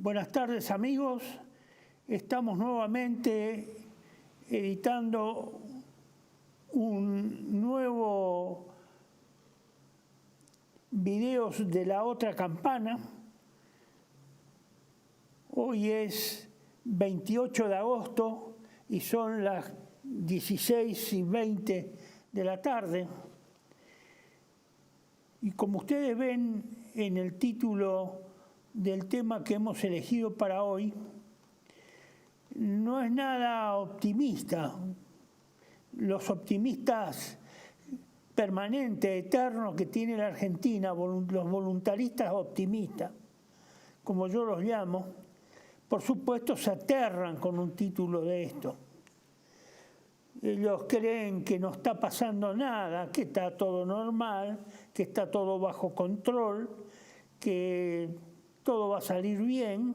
Buenas tardes, amigos. Estamos nuevamente editando un nuevo videos de La Otra Campana. Hoy es 28 de agosto y son las 16:20 de la tarde. Y como ustedes ven en el título del tema que hemos elegido para hoy, no es nada optimista. Los optimistas permanentes, eternos que tiene la Argentina, los voluntaristas optimistas, como yo los llamo, por supuesto se aterran con un título de esto. Ellos creen que no está pasando nada, que está todo normal, que está todo bajo control, que todo va a salir bien,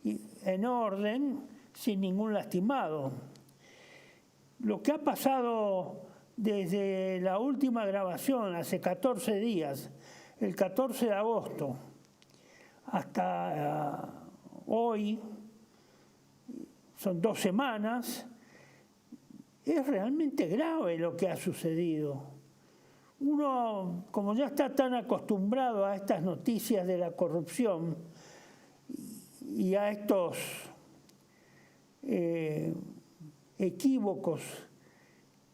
en orden, sin ningún lastimado. Lo que ha pasado desde la última grabación, hace 14 días, el 14 de agosto, hasta hoy, son 2 semanas, es realmente grave lo que ha sucedido. Uno, como ya está tan acostumbrado a estas noticias de la corrupción y a estos equívocos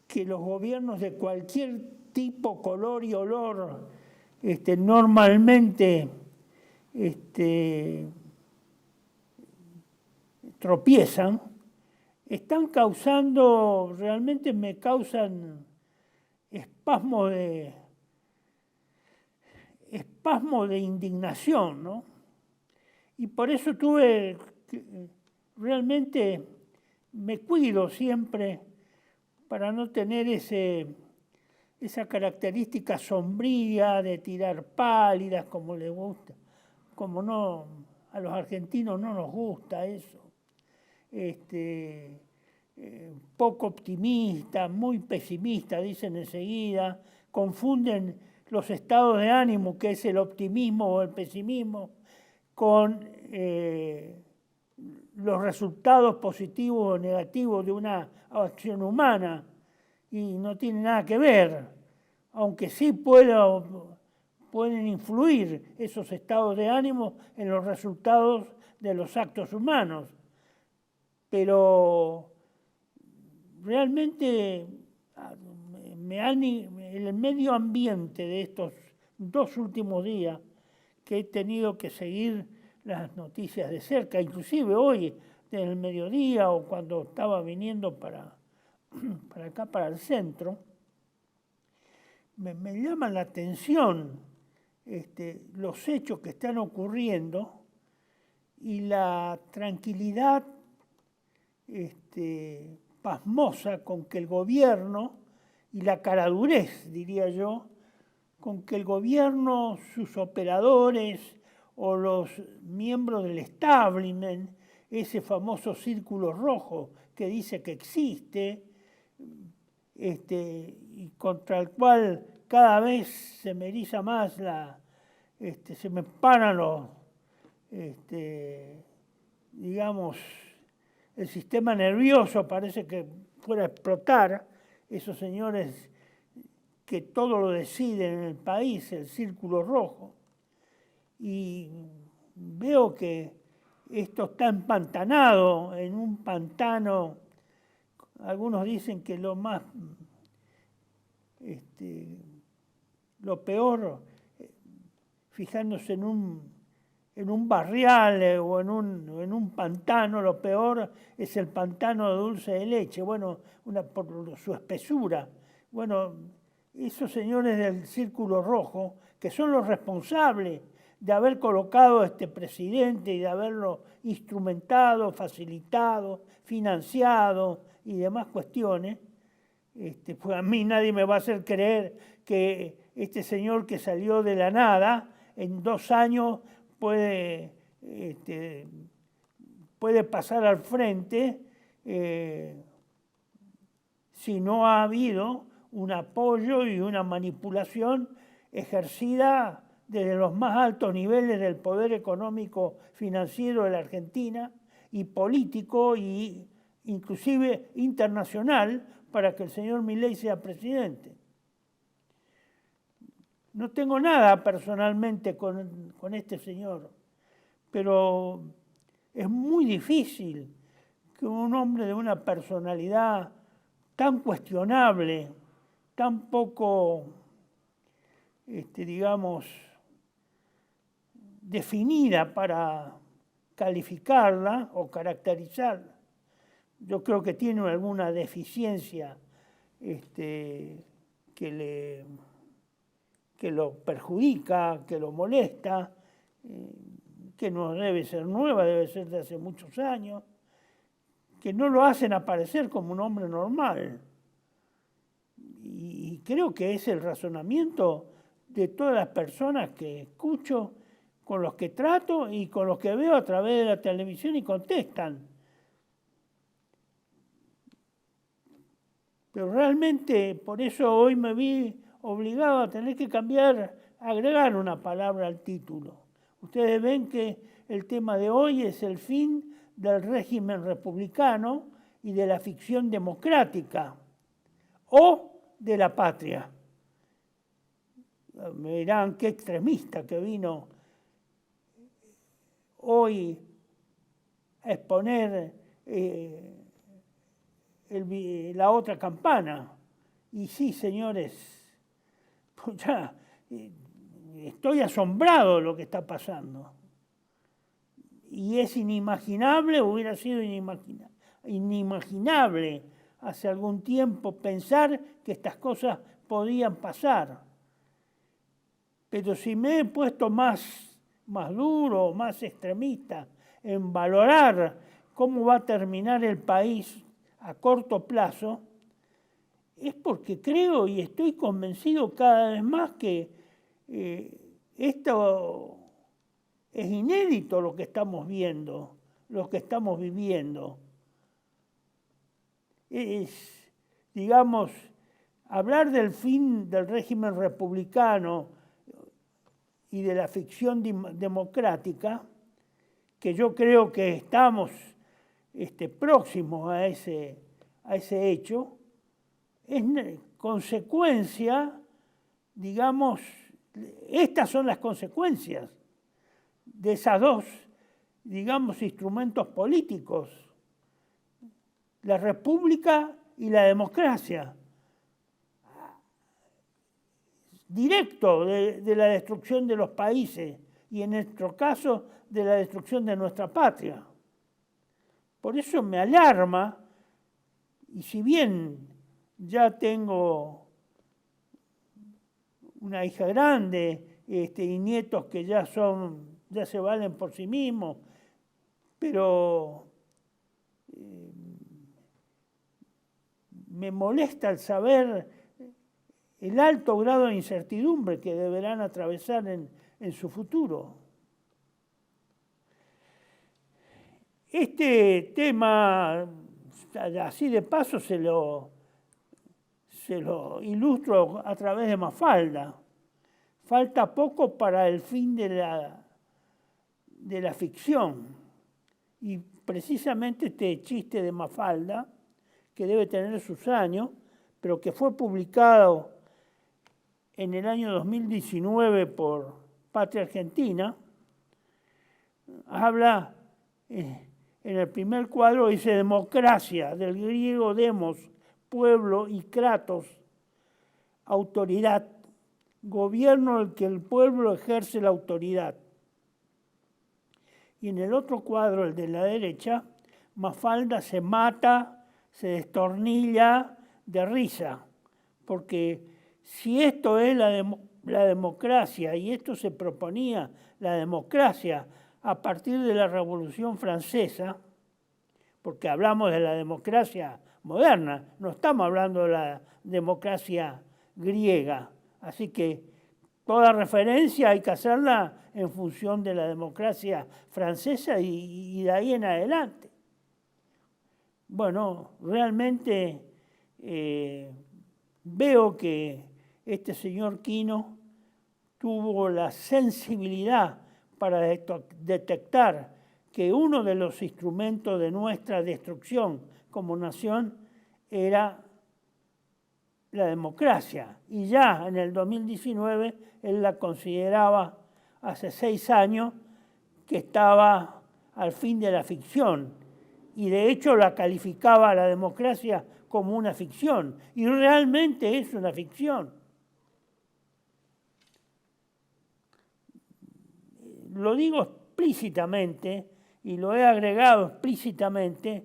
que los gobiernos de cualquier tipo, color y olor normalmente tropiezan, están causando, realmente me causan espasmo de indignación, ¿no? Y por eso realmente me cuido siempre para no tener esa característica sombría de tirar pálidas como les gusta, como no, a los argentinos no nos gusta eso. Poco optimista, muy pesimista, dicen enseguida, confunden los estados de ánimo, que es el optimismo o el pesimismo, con los resultados positivos o negativos de una acción humana, y no tiene nada que ver, aunque sí pueden influir esos estados de ánimo en los resultados de los actos humanos. Pero realmente el medio ambiente de estos 2 últimos días, que he tenido que seguir las noticias de cerca, inclusive hoy en el mediodía o cuando estaba viniendo para acá, para el centro, me llaman la atención los hechos que están ocurriendo y la tranquilidad pasmosa con que el gobierno, y la caradurez, diría yo, con que el gobierno, sus operadores o los miembros del establishment, ese famoso círculo rojo que dice que existe, y contra el cual cada vez se me eriza más se me paran los, digamos, el sistema nervioso parece que fuera a explotar, esos señores que todo lo deciden en el país, el círculo rojo. Y veo que esto está empantanado en un pantano. Algunos dicen que lo peor, fijándose en un barrial o en un pantano, lo peor es el pantano de dulce de leche, bueno, por su espesura. Bueno, esos señores del Círculo Rojo, que son los responsables de haber colocado a este presidente y de haberlo instrumentado, facilitado, financiado y demás cuestiones, pues a mí nadie me va a hacer creer que este señor que salió de la nada, en 2 años puede pasar al frente si no ha habido un apoyo y una manipulación ejercida desde los más altos niveles del poder económico financiero de la Argentina y político e inclusive internacional para que el señor Milei sea presidente. No tengo nada personalmente con este señor, pero es muy difícil que un hombre de una personalidad tan cuestionable, tan poco, digamos, definida para calificarla o caracterizarla. Yo creo que tiene alguna deficiencia que lo perjudica, que lo molesta, que no debe ser nueva, debe ser de hace muchos años, que no lo hacen aparecer como un hombre normal. Y creo que es el razonamiento de todas las personas que escucho, con los que trato y con los que veo a través de la televisión y contestan. Pero realmente por eso hoy me vi obligado a tener que agregar una palabra al título. Ustedes ven que el tema de hoy es el fin del régimen republicano y de la ficción democrática o de la patria. Me dirán qué extremista que vino hoy a exponer la otra campana. Y sí, señores, pues ya estoy asombrado de lo que está pasando. Y es inimaginable, hubiera sido inimaginable hace algún tiempo pensar que estas cosas podían pasar. Pero si me he puesto más duro, más extremista en valorar cómo va a terminar el país a corto plazo, es porque creo y estoy convencido cada vez más que esto es inédito lo que estamos viendo, lo que estamos viviendo. Es, digamos, hablar del fin del régimen republicano y de la ficción democrática, que yo creo que estamos próximos a ese hecho, es consecuencia, digamos, estas son las consecuencias de esas dos, digamos, instrumentos políticos, la república y la democracia, directo de la destrucción de los países y en nuestro caso de la destrucción de nuestra patria. Por eso me alarma, y si bien ya tengo una hija grande y nietos que ya se valen por sí mismos, pero me molesta el saber el alto grado de incertidumbre que deberán atravesar en su futuro. Este tema, así de paso, se lo ilustro a través de Mafalda. Falta poco para el fin de la ficción. Y precisamente este chiste de Mafalda, que debe tener sus años, pero que fue publicado en el año 2019 por Patria Argentina, habla, en el primer cuadro dice democracia, del griego demos, pueblo, y kratos, autoridad, gobierno en el que el pueblo ejerce la autoridad. Y en el otro cuadro, el de la derecha, Mafalda se mata, se destornilla de risa, porque si esto es la democracia y esto se proponía la democracia a partir de la Revolución Francesa, porque hablamos de la democracia moderna, no estamos hablando de la democracia griega, así que toda referencia hay que hacerla en función de la democracia francesa y de ahí en adelante. Bueno, realmente veo que este señor Quino tuvo la sensibilidad para detectar que uno de los instrumentos de nuestra destrucción como nación era la democracia. Y ya en el 2019 él la consideraba, hace 6 años, que estaba al fin de la ficción. Y de hecho la calificaba a la democracia como una ficción. Y realmente es una ficción. Lo digo explícitamente y lo he agregado explícitamente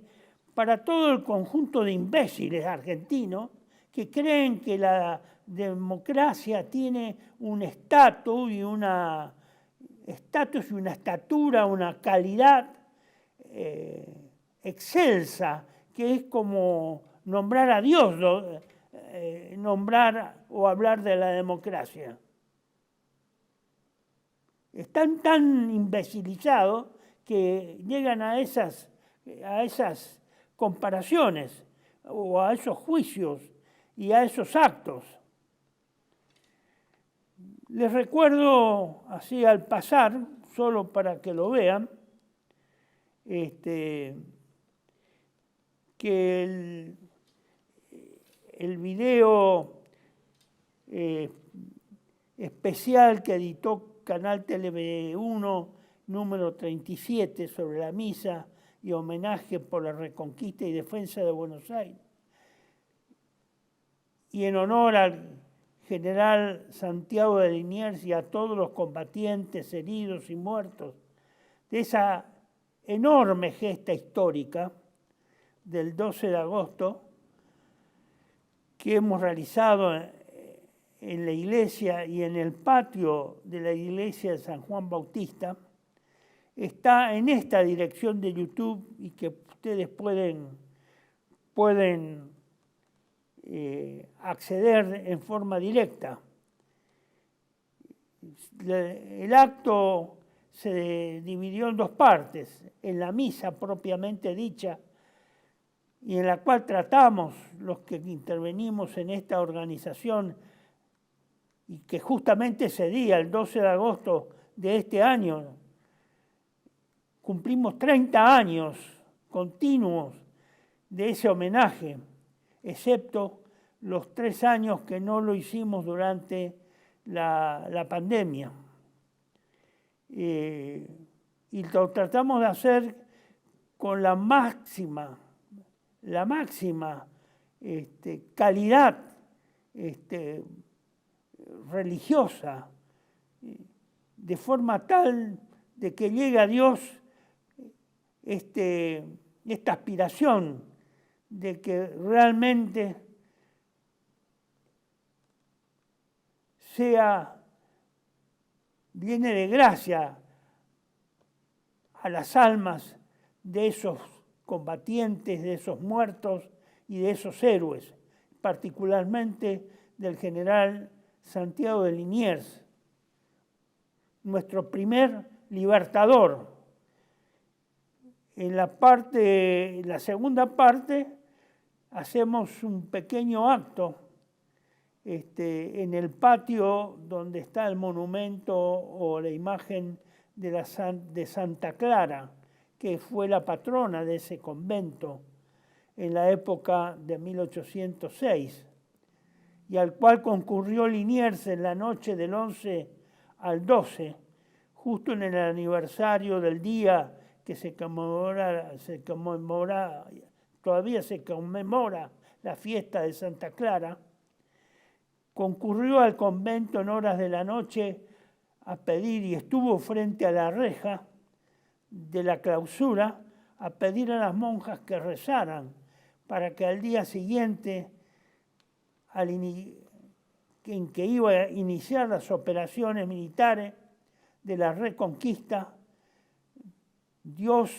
para todo el conjunto de imbéciles argentinos que creen que la democracia tiene un estatus y una estatura, una calidad excelsa, que es como nombrar a Dios, nombrar o hablar de la democracia. Están tan imbecilizados que llegan a esas comparaciones o a esos juicios y a esos actos. Les recuerdo así al pasar, solo para que lo vean, que el video especial que editó Canal TV1 número 37 sobre la misa y homenaje por la reconquista y defensa de Buenos Aires, y en honor al general Santiago de Liniers y a todos los combatientes heridos y muertos de esa enorme gesta histórica del 12 de agosto que hemos realizado en la iglesia y en el patio de la iglesia de San Juan Bautista, está en esta dirección de YouTube y que ustedes pueden acceder en forma directa. El acto se dividió en 2 partes, en la misa propiamente dicha, y en la cual tratamos, los que intervenimos en esta organización, y que justamente ese día, el 12 de agosto de este año, cumplimos 30 años continuos de ese homenaje, excepto los 3 años que no lo hicimos durante la pandemia. Y lo tratamos de hacer con la máxima calidad religiosa, de forma tal de que llegue a Dios esta aspiración de que realmente viene de gracia a las almas de esos combatientes, de esos muertos y de esos héroes, particularmente del general Santiago de Liniers, nuestro primer libertador. En la segunda parte hacemos un pequeño acto en el patio donde está el monumento o la imagen de Santa Clara, que fue la patrona de ese convento en la época de 1806, y al cual concurrió Liniers en la noche del 11 al 12, justo en el aniversario del día que todavía se conmemora la fiesta de Santa Clara. Concurrió al convento en horas de la noche a pedir, y estuvo frente a la reja de la clausura, a pedir a las monjas que rezaran para que al día siguiente, en que iba a iniciar las operaciones militares de la reconquista, Dios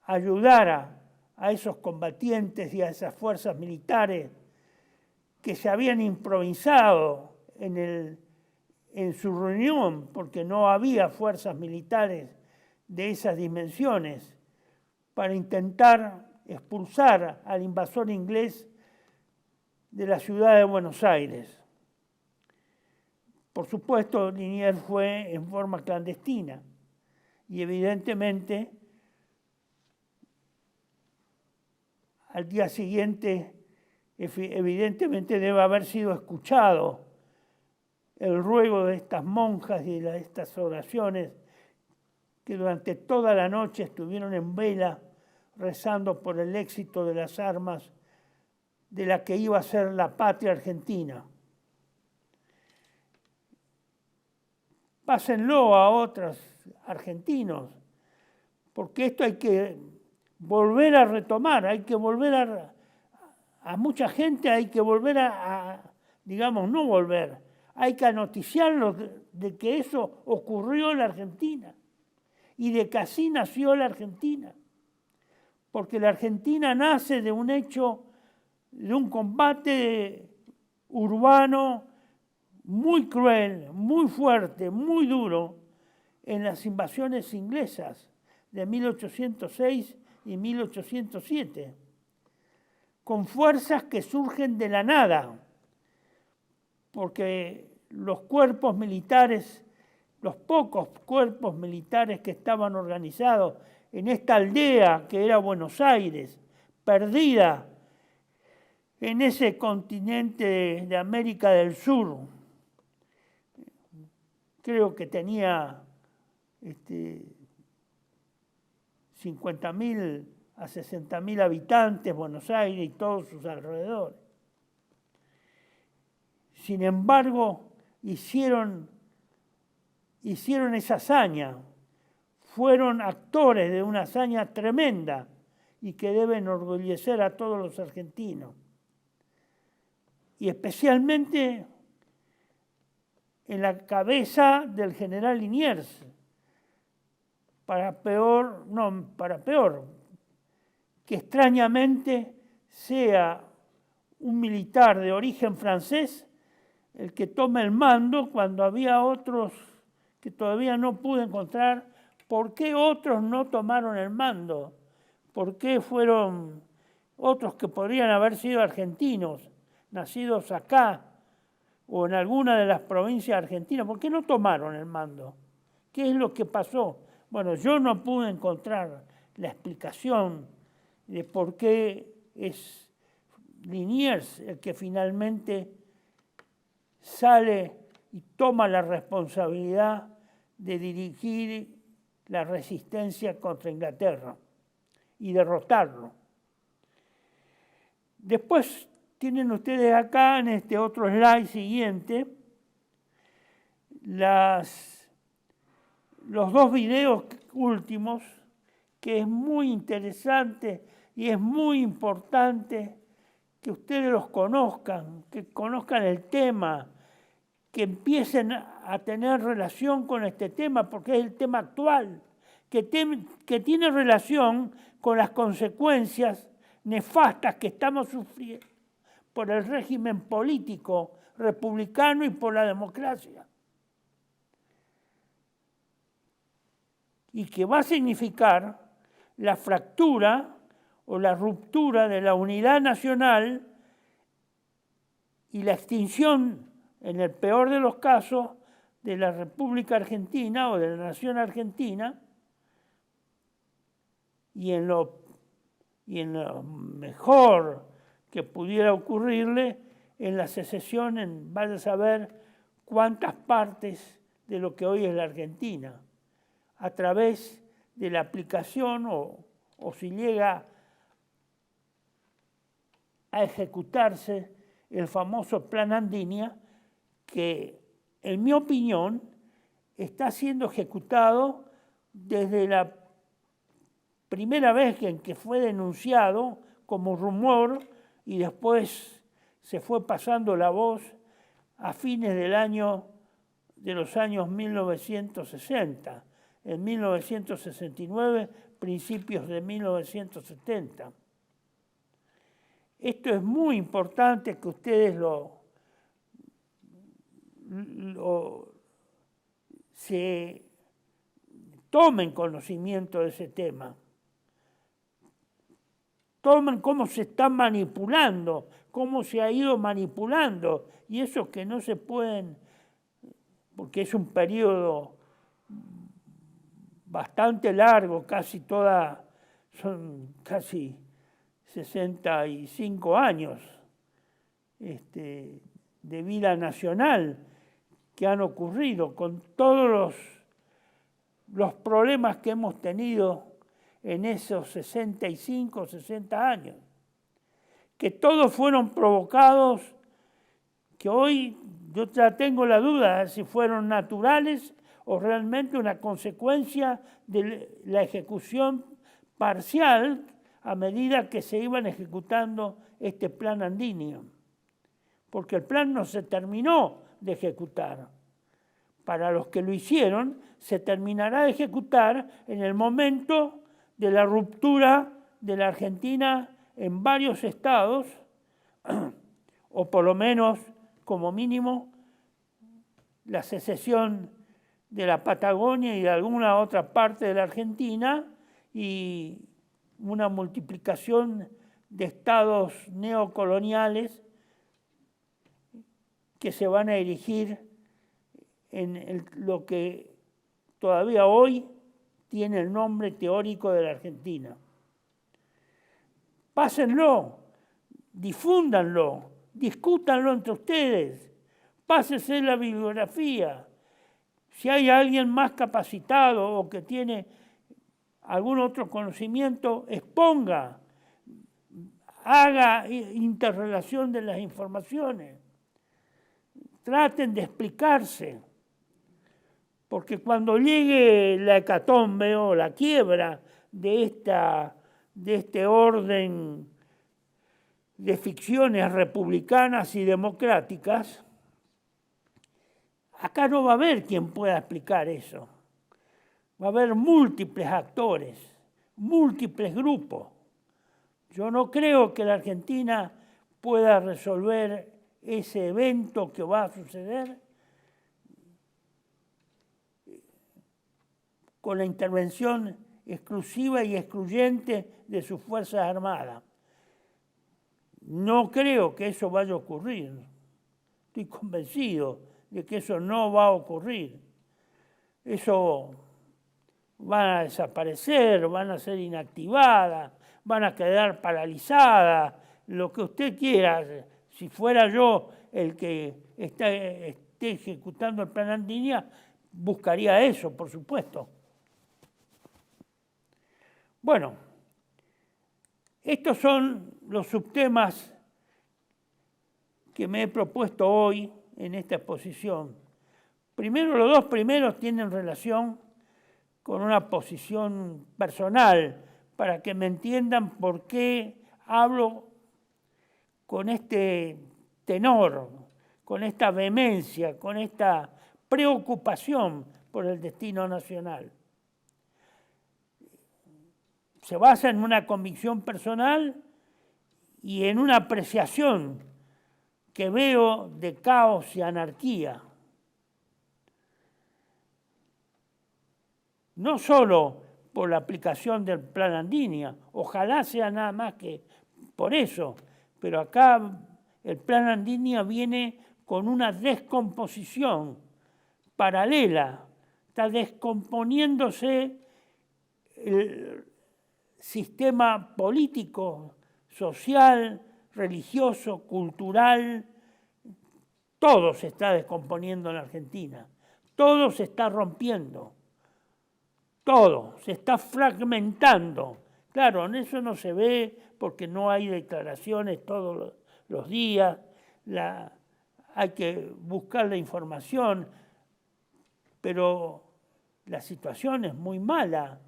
ayudara a esos combatientes y a esas fuerzas militares que se habían improvisado en su reunión, porque no había fuerzas militares de esas dimensiones, para intentar expulsar al invasor inglés de la ciudad de Buenos Aires. Por supuesto, Liniers fue en forma clandestina y evidentemente al día siguiente, evidentemente debe haber sido escuchado el ruego de estas monjas y de estas oraciones que durante toda la noche estuvieron en vela rezando por el éxito de las armas de la que iba a ser la patria argentina. Pásenlo a otros argentinos, porque esto hay que volver a retomar, hay que volver a mucha gente, hay que volver digamos, no volver, hay que noticiarlos de que eso ocurrió en la Argentina y de que así nació la Argentina, porque la Argentina nace de un hecho, de un combate urbano muy cruel, muy fuerte, muy duro en las invasiones inglesas de 1806 y 1807, con fuerzas que surgen de la nada, porque los cuerpos militares, los pocos cuerpos militares que estaban organizados en esta aldea que era Buenos Aires, perdida en ese continente de América del Sur, creo que tenía 50.000 a 60.000 habitantes, Buenos Aires y todos sus alrededores. Sin embargo, hicieron esa hazaña, fueron actores de una hazaña tremenda y que debe enorgullecer a todos los argentinos. Y especialmente en la cabeza del general Liniers, para peor, que extrañamente sea un militar de origen francés el que toma el mando cuando había otros que todavía no pude encontrar. ¿Por qué otros no tomaron el mando? ¿Por qué fueron otros que podrían haber sido argentinos, nacidos acá o en alguna de las provincias argentinas? ¿Por qué no tomaron el mando? ¿Qué es lo que pasó? Bueno, yo no pude encontrar la explicación de por qué es Liniers el que finalmente sale y toma la responsabilidad de dirigir la resistencia contra Inglaterra y derrotarlo. Después tienen ustedes acá en este otro slide siguiente los dos videos últimos, que es muy interesante y es muy importante que ustedes los conozcan, que conozcan el tema, que empiecen a tener relación con este tema, porque es el tema actual, que tiene relación con las consecuencias nefastas que estamos sufriendo por el régimen político republicano y por la democracia. Y que va a significar la fractura o la ruptura de la unidad nacional y la extinción, en el peor de los casos, de la República Argentina o de la nación argentina, y en lo mejor que pudiera ocurrirle, en la secesión vaya a saber cuántas partes de lo que hoy es la Argentina, a través de la aplicación o si llega a ejecutarse el famoso Plan Andinia, que en mi opinión está siendo ejecutado desde la primera vez en que fue denunciado como rumor y después se fue pasando la voz a fines de los años 1960, en 1969, principios de 1970. Esto es muy importante que ustedes se tomen conocimiento de ese tema. Tomen cómo se está manipulando, cómo se ha ido manipulando, y eso que no se pueden porque es un periodo bastante largo, son casi 65 años de vida nacional que han ocurrido, con todos los problemas que hemos tenido en esos 65, 60 años, que todos fueron provocados, que hoy yo ya tengo la duda de si fueron naturales o realmente una consecuencia de la ejecución parcial a medida que se iban ejecutando este plan andino, porque el plan no se terminó de ejecutar. Para los que lo hicieron, se terminará de ejecutar en el momento de la ruptura de la Argentina en varios estados, o por lo menos, como mínimo, la secesión de la Patagonia y de alguna otra parte de la Argentina, y una multiplicación de estados neocoloniales que se van a erigir en lo que todavía hoy tiene el nombre teórico de la Argentina. Pásenlo, difúndanlo, discútanlo entre ustedes, pásense la bibliografía. Si hay alguien más capacitado o que tiene algún otro conocimiento, exponga, haga interrelación de las informaciones, traten de explicarse, porque cuando llegue la hecatombe o la quiebra de este orden de ficciones republicanas y democráticas, acá no va a haber quien pueda explicar eso. Va a haber múltiples actores, múltiples grupos. Yo no creo que la Argentina pueda resolver ese evento que va a suceder con la intervención exclusiva y excluyente de sus Fuerzas Armadas. No creo que eso vaya a ocurrir. Estoy convencido de que eso no va a ocurrir. Eso van a desaparecer, van a ser inactivadas, van a quedar paralizadas, lo que usted quiera. Si fuera yo el que esté ejecutando el plan Andino, buscaría eso, por supuesto. Bueno, estos son los subtemas que me he propuesto hoy en esta exposición. Primero, los dos primeros tienen relación con una posición personal, para que me entiendan por qué hablo con este tenor, con esta vehemencia, con esta preocupación por el destino nacional. Se basa en una convicción personal y en una apreciación que veo de caos y anarquía. No solo por la aplicación del plan Andino, ojalá sea nada más que por eso, pero acá el plan Andino viene con una descomposición paralela, está descomponiéndose el sistema político, social, religioso, cultural, todo se está descomponiendo en Argentina, todo se está rompiendo. Todo se está fragmentando. Claro, en eso no se ve porque no hay declaraciones todos los días, hay que buscar la información, pero la situación es muy mala.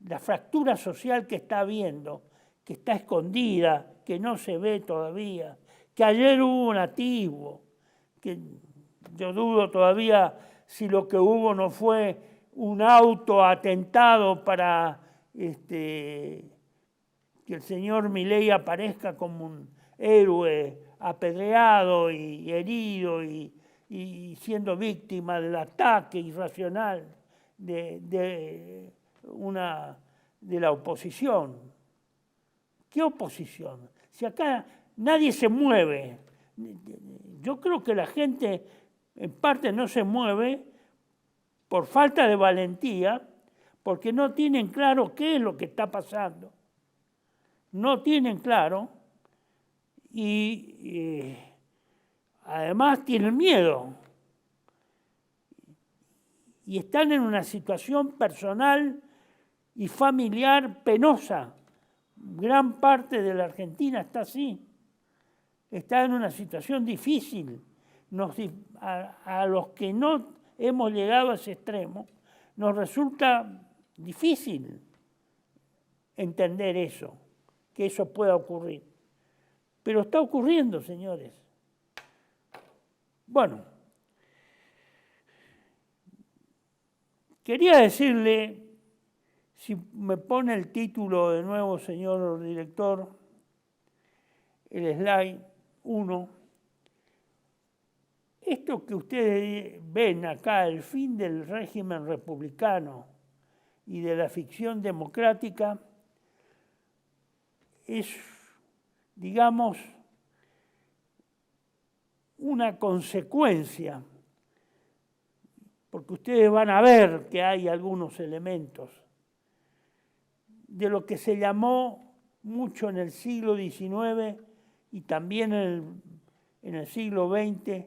La fractura social que está habiendo, que está escondida, que no se ve todavía, que ayer hubo un atisbo, que yo dudo todavía si lo que hubo no fue un autoatentado para que el señor Milei aparezca como un héroe apedreado y herido y siendo víctima del ataque irracional de la oposición. ¿Qué oposición? Si acá nadie se mueve. Yo creo que la gente en parte no se mueve por falta de valentía, porque no tienen claro qué es lo que está pasando. No tienen claro y además tienen miedo. Y están en una situación personal y familiar penosa. Gran parte de la Argentina está así. Está en una situación difícil. A los que no hemos llegado a ese extremo, nos resulta difícil entender eso, que eso pueda ocurrir. Pero está ocurriendo, señores. Bueno, quería decirle, si me pone el título de nuevo, señor director, el slide 1, esto que ustedes ven acá, el fin del régimen republicano y de la ficción democrática, es, digamos, una consecuencia, porque ustedes van a ver que hay algunos elementos de lo que se llamó mucho en el siglo XIX y también en el siglo XX,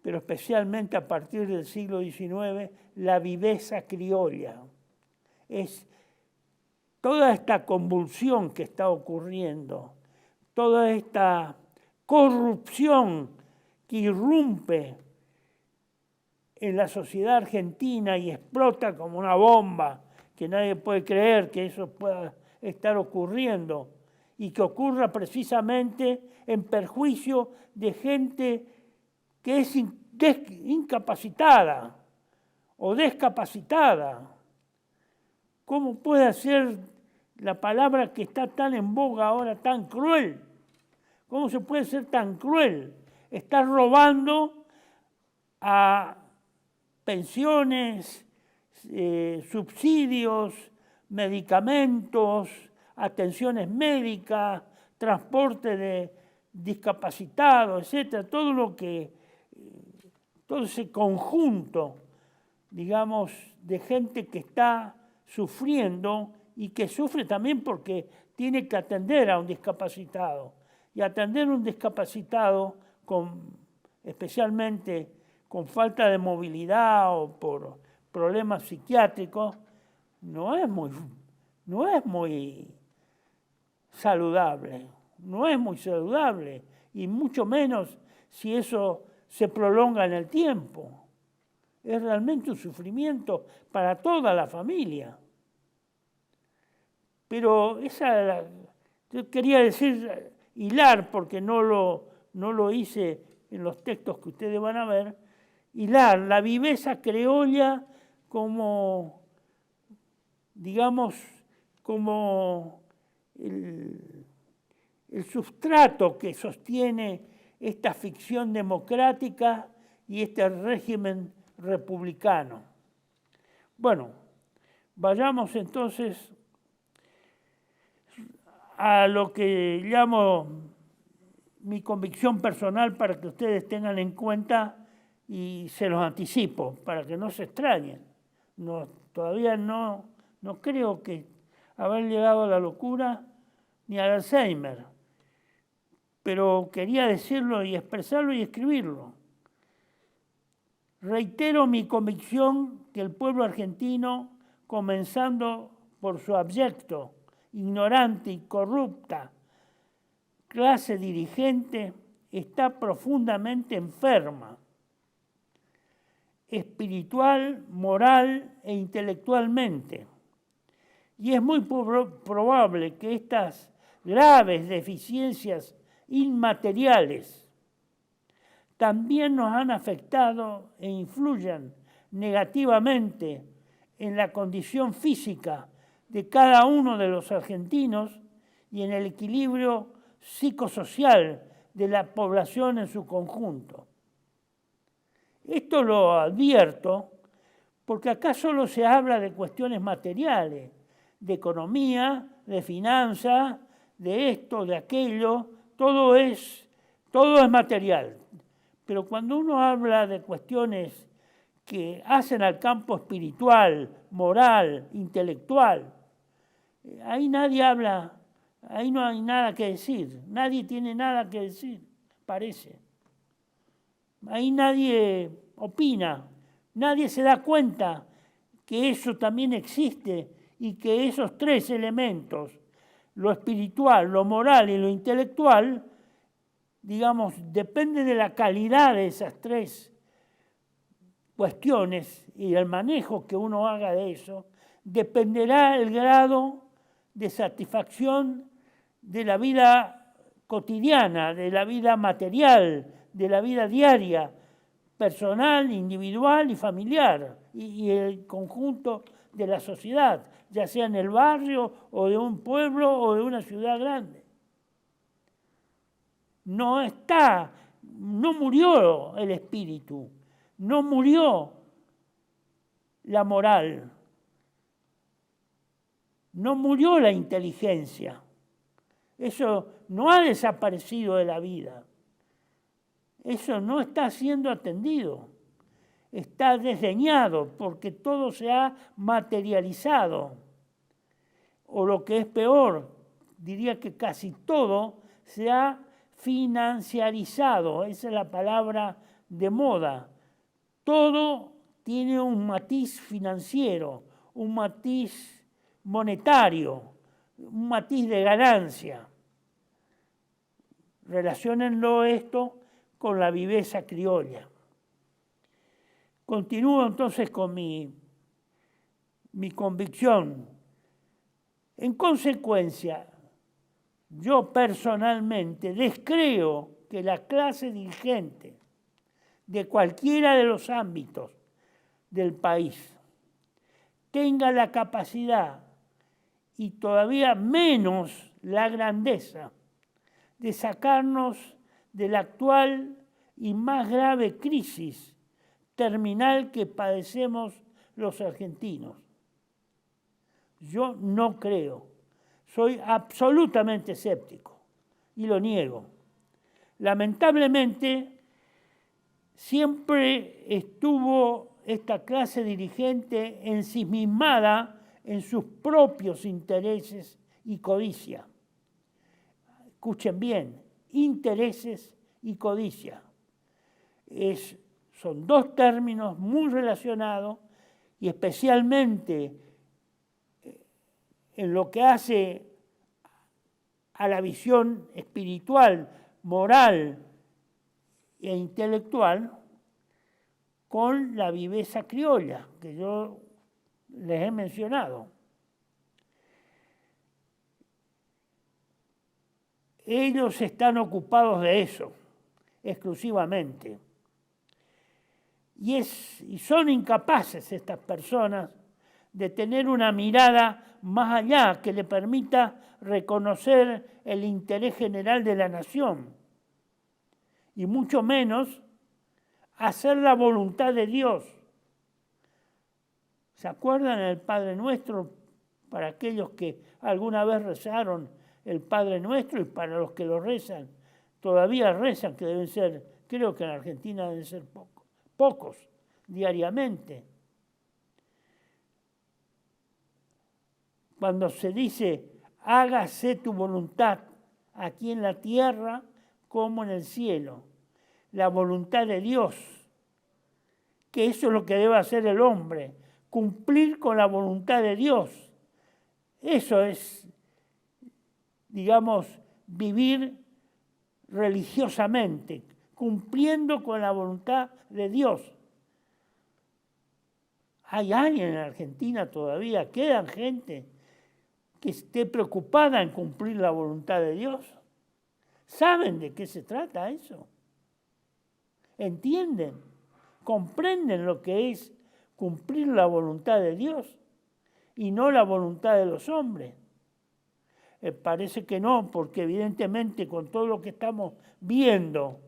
pero especialmente a partir del siglo XIX, la viveza criolla. Es toda esta convulsión que está ocurriendo, toda esta corrupción que irrumpe en la sociedad argentina y explota como una bomba, que nadie puede creer que eso pueda estar ocurriendo y que ocurra precisamente en perjuicio de gente que es incapacitada o discapacitada. ¿Cómo puede ser la palabra que está tan en boga ahora tan cruel? ¿Cómo se puede ser tan cruel? Estar robando a pensiones, subsidios, medicamentos, atenciones médicas, transporte de discapacitados, etcétera, todo ese conjunto, digamos, de gente que está sufriendo y que sufre también porque tiene que atender a un discapacitado. Y atender a un discapacitado, especialmente con falta de movilidad o por problemas psiquiátricos, no es muy saludable. No es muy saludable, y mucho menos si eso se prolonga en el tiempo. Es realmente un sufrimiento para toda la familia. Pero yo quería decir, hilar, porque no lo hice en los textos que ustedes van a ver, hilar la viveza criolla como, digamos, como el sustrato que sostiene esta ficción democrática y este régimen republicano. Bueno, vayamos entonces a lo que llamo mi convicción personal para que ustedes tengan en cuenta y se los anticipo para que no se extrañen. Todavía no creo que haber llegado a la locura ni al Alzheimer, pero quería decirlo y expresarlo y escribirlo. Reitero mi convicción que el pueblo argentino, comenzando por su abyecto, ignorante y corrupta clase dirigente, está profundamente enferma, espiritual, moral e intelectualmente. Y es muy probable que estas graves deficiencias inmateriales también nos han afectado e influyen negativamente en la condición física de cada uno de los argentinos y en el equilibrio psicosocial de la población en su conjunto. Esto lo advierto porque acá solo se habla de cuestiones materiales, de economía, de finanzas, de esto, de aquello, todo es material. Pero cuando uno habla de cuestiones que hacen al campo espiritual, moral, intelectual, ahí nadie habla, ahí no hay nada que decir, nadie tiene nada que decir, parece. Ahí nadie opina, nadie se da cuenta que eso también existe y que esos tres elementos, lo espiritual, lo moral y lo intelectual, digamos, depende de la calidad de esas tres cuestiones y el manejo que uno haga de eso, dependerá el grado de satisfacción de la vida cotidiana, de la vida material, de la vida diaria, personal, individual y familiar, y el conjunto de la sociedad, ya sea en el barrio o de un pueblo o de una ciudad grande. No murió el espíritu, no murió la moral, no murió la inteligencia. Eso no ha desaparecido de la vida. Eso no está siendo atendido. Está desdeñado porque todo se ha materializado. O lo que es peor, diría que casi todo se ha financiarizado. Esa es la palabra de moda. Todo tiene un matiz financiero, un matiz monetario, un matiz de ganancia. Relaciónenlo esto con la viveza criolla. Continúo entonces con mi convicción. En consecuencia, yo personalmente descreo que la clase dirigente de cualquiera de los ámbitos del país tenga la capacidad y todavía menos la grandeza de sacarnos de la actual y más grave crisis terminal que padecemos los argentinos. Yo no creo, soy absolutamente escéptico y lo niego. Lamentablemente, siempre estuvo esta clase dirigente ensimismada en sus propios intereses y codicia. Escuchen bien, intereses y codicia. Son dos términos muy relacionados y especialmente en lo que hace a la visión espiritual, moral e intelectual, con la viveza criolla que yo les he mencionado. Ellos están ocupados de eso, exclusivamente. Y son incapaces estas personas de tener una mirada más allá que le permita reconocer el interés general de la nación y mucho menos hacer la voluntad de Dios. ¿Se acuerdan del Padre Nuestro? Para aquellos que alguna vez rezaron el Padre Nuestro y para los que lo rezan, todavía rezan, que deben ser, creo que en Argentina deben ser pocos diariamente. Cuando se dice, hágase tu voluntad aquí en la tierra como en el cielo, la voluntad de Dios, que eso es lo que debe hacer el hombre, cumplir con la voluntad de Dios. Eso es, digamos, vivir religiosamente, cumpliendo con la voluntad de Dios. Hay alguien en Argentina todavía, quedan gente que esté preocupada en cumplir la voluntad de Dios. ¿Saben de qué se trata eso? ¿Entienden? ¿Comprenden lo que es cumplir la voluntad de Dios y no la voluntad de los hombres? Parece que no, porque evidentemente con todo lo que estamos viendo,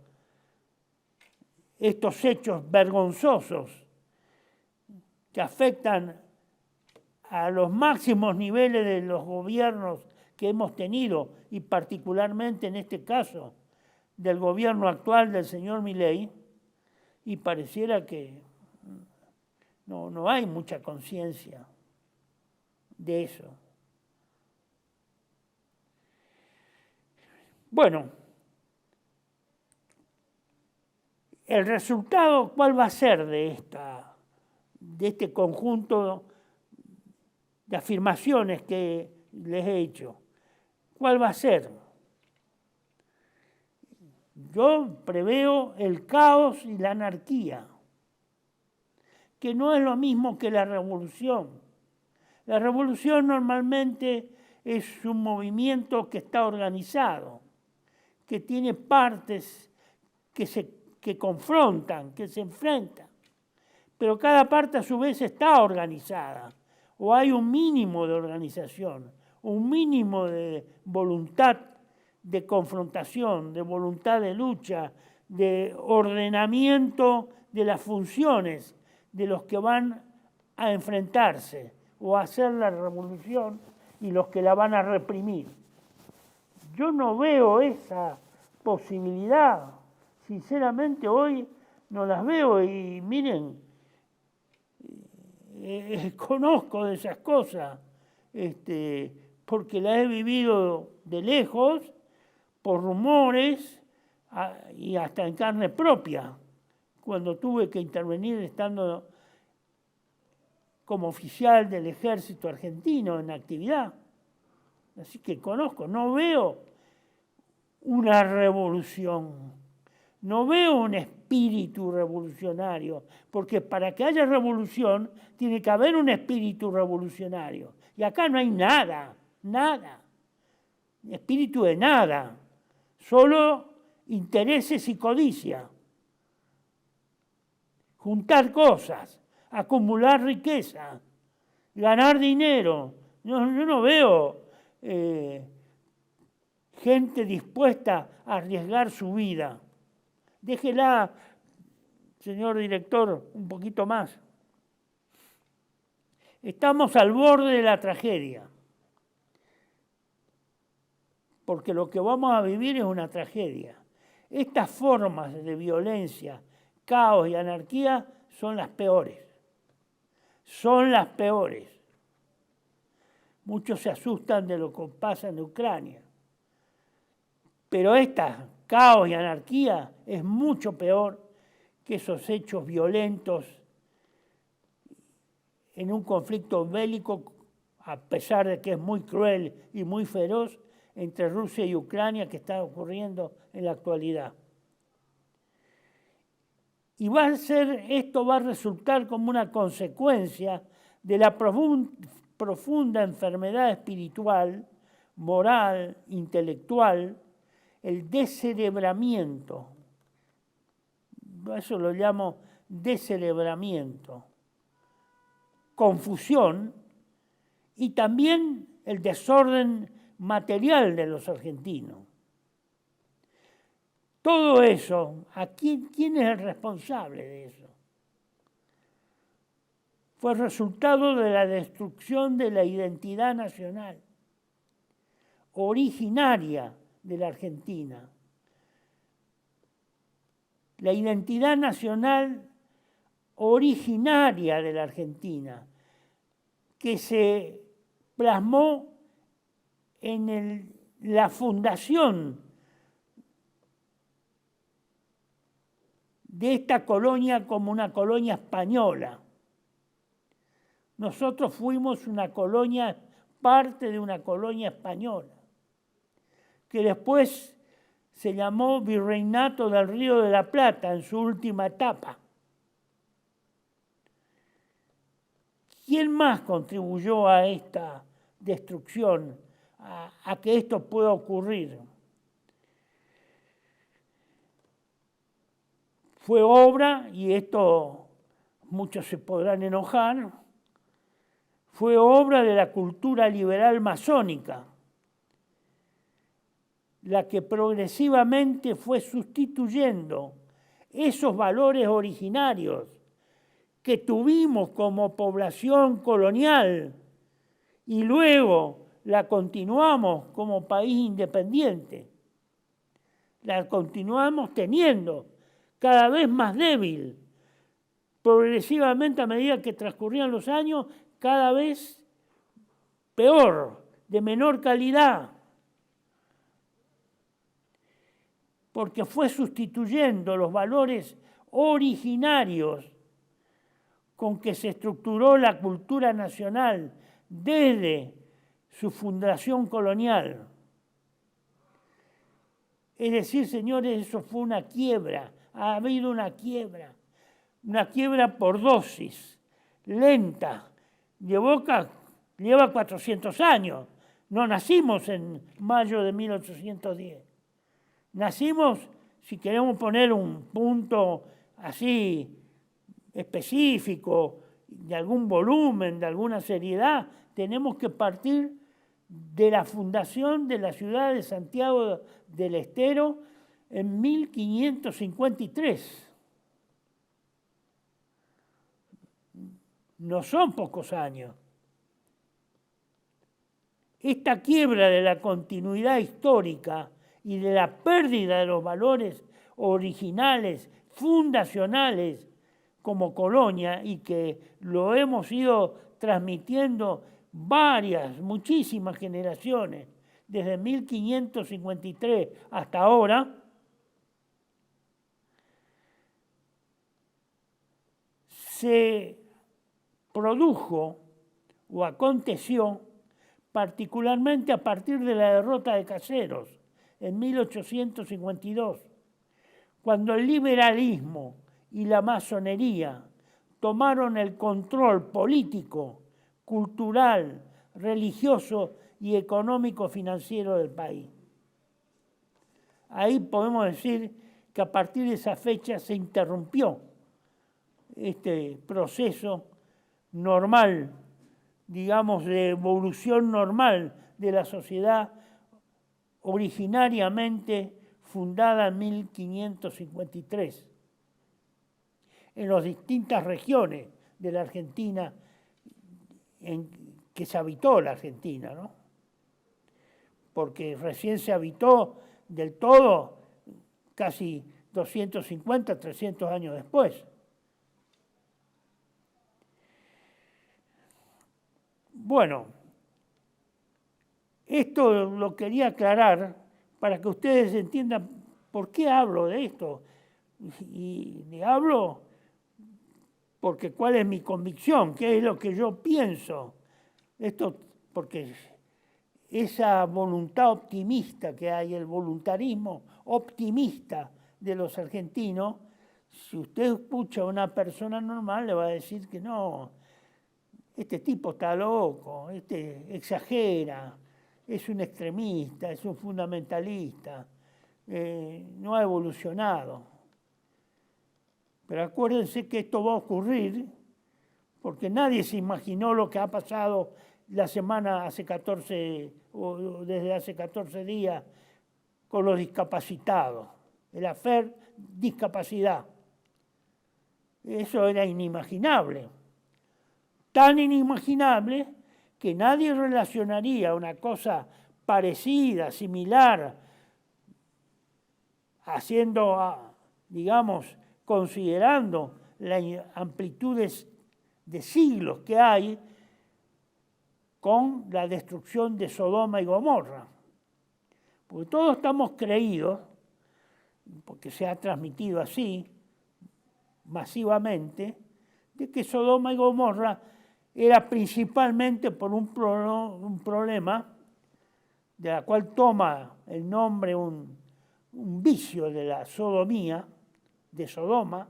estos hechos vergonzosos que afectan a los máximos niveles de los gobiernos que hemos tenido, y particularmente en este caso del gobierno actual del señor Milei, y pareciera que no hay mucha conciencia de eso. Bueno, el resultado, ¿cuál va a ser de este conjunto de afirmaciones que les he hecho? ¿Cuál va a ser? Yo preveo el caos y la anarquía, que no es lo mismo que la revolución. La revolución normalmente es un movimiento que está organizado, que tiene partes que confrontan, que se enfrentan, pero cada parte a su vez está organizada, o hay un mínimo de organización, un mínimo de voluntad de confrontación, de voluntad de lucha, de ordenamiento de las funciones de los que van a enfrentarse o a hacer la revolución y los que la van a reprimir. Yo no veo esa posibilidad. Sinceramente hoy no las veo y miren, conozco de esas cosas, porque las he vivido de lejos, por rumores y hasta en carne propia, cuando tuve que intervenir estando como oficial del ejército argentino en actividad. Así que conozco, no veo una revolución, no veo un espíritu revolucionario, porque para que haya revolución tiene que haber un espíritu revolucionario. Y acá no hay nada, espíritu de nada, solo intereses y codicia. Juntar cosas, acumular riqueza, ganar dinero. Yo no veo gente dispuesta a arriesgar su vida. Déjela, señor director, un poquito más. Estamos al borde de la tragedia, porque lo que vamos a vivir es una tragedia. Estas formas de violencia, caos y anarquía son las peores. Son las peores. Muchos se asustan de lo que pasa en Ucrania. Pero esta caos y anarquía es mucho peor que esos hechos violentos en un conflicto bélico, a pesar de que es muy cruel y muy feroz, entre Rusia y Ucrania que está ocurriendo en la actualidad. Y esto va a resultar como una consecuencia de la profunda enfermedad espiritual, moral, intelectual, el descerebramiento. Eso lo llamo descerebramiento. Confusión y también el desorden material de los argentinos. Todo eso, ¿quién es el responsable de eso? Fue resultado de la destrucción de la identidad nacional, originaria de la Argentina. La identidad nacional originaria de la Argentina, que se plasmó en la fundación de esta colonia como una colonia española. Nosotros fuimos una colonia, parte de una colonia española, que después se llamó Virreinato del Río de la Plata en su última etapa. ¿Quién más contribuyó a esta destrucción, a que esto pueda ocurrir? Fue obra, y esto muchos se podrán enojar, fue obra de la cultura liberal masónica, la que progresivamente fue sustituyendo esos valores originarios que tuvimos como población colonial y luego la continuamos como país independiente. La continuamos teniendo. cada vez más débil, progresivamente a medida que transcurrían los años, cada vez peor, de menor calidad, porque fue sustituyendo los valores originarios con que se estructuró la cultura nacional desde su fundación colonial. Es decir, señores, eso fue una quiebra, ha habido una quiebra por dosis, lenta, lleva 400 años. No nacimos en mayo de 1810. Nacimos, si queremos poner un punto así específico, de algún volumen, de alguna seriedad, tenemos que partir de la fundación de la ciudad de Santiago del Estero en 1553. No son pocos años. Esta quiebra de la continuidad histórica y de la pérdida de los valores originales, fundacionales, como colonia, y que lo hemos ido transmitiendo muchísimas generaciones, desde 1553 hasta ahora, se produjo o aconteció particularmente a partir de la derrota de Caseros en 1852, cuando el liberalismo y la masonería tomaron el control político, cultural, religioso y económico-financiero del país. Ahí podemos decir que a partir de esa fecha se interrumpió este proceso normal, digamos, de evolución normal de la sociedad originariamente fundada en 1553, en las distintas regiones de la Argentina en que se habitó la Argentina, ¿no? Porque recién se habitó del todo casi 250, 300 años después. Bueno, esto lo quería aclarar para que ustedes entiendan por qué hablo de esto. Y le hablo porque cuál es mi convicción, qué es lo que yo pienso. Esto porque esa voluntad optimista que hay, el voluntarismo optimista de los argentinos, si usted escucha a una persona normal le va a decir que no, este tipo está loco, este exagera, es un extremista, es un fundamentalista, no ha evolucionado. Pero acuérdense que esto va a ocurrir porque nadie se imaginó lo que ha pasado la semana desde hace 14 días con los discapacitados, el affair discapacidad. Eso era inimaginable. Tan inimaginable que nadie relacionaría una cosa parecida, similar, considerando las amplitudes de siglos que hay, con la destrucción de Sodoma y Gomorra. Porque todos estamos creídos, porque se ha transmitido así, masivamente, de que Sodoma y Gomorra era principalmente por un problema de la cual toma el nombre un vicio de la sodomía, de Sodoma,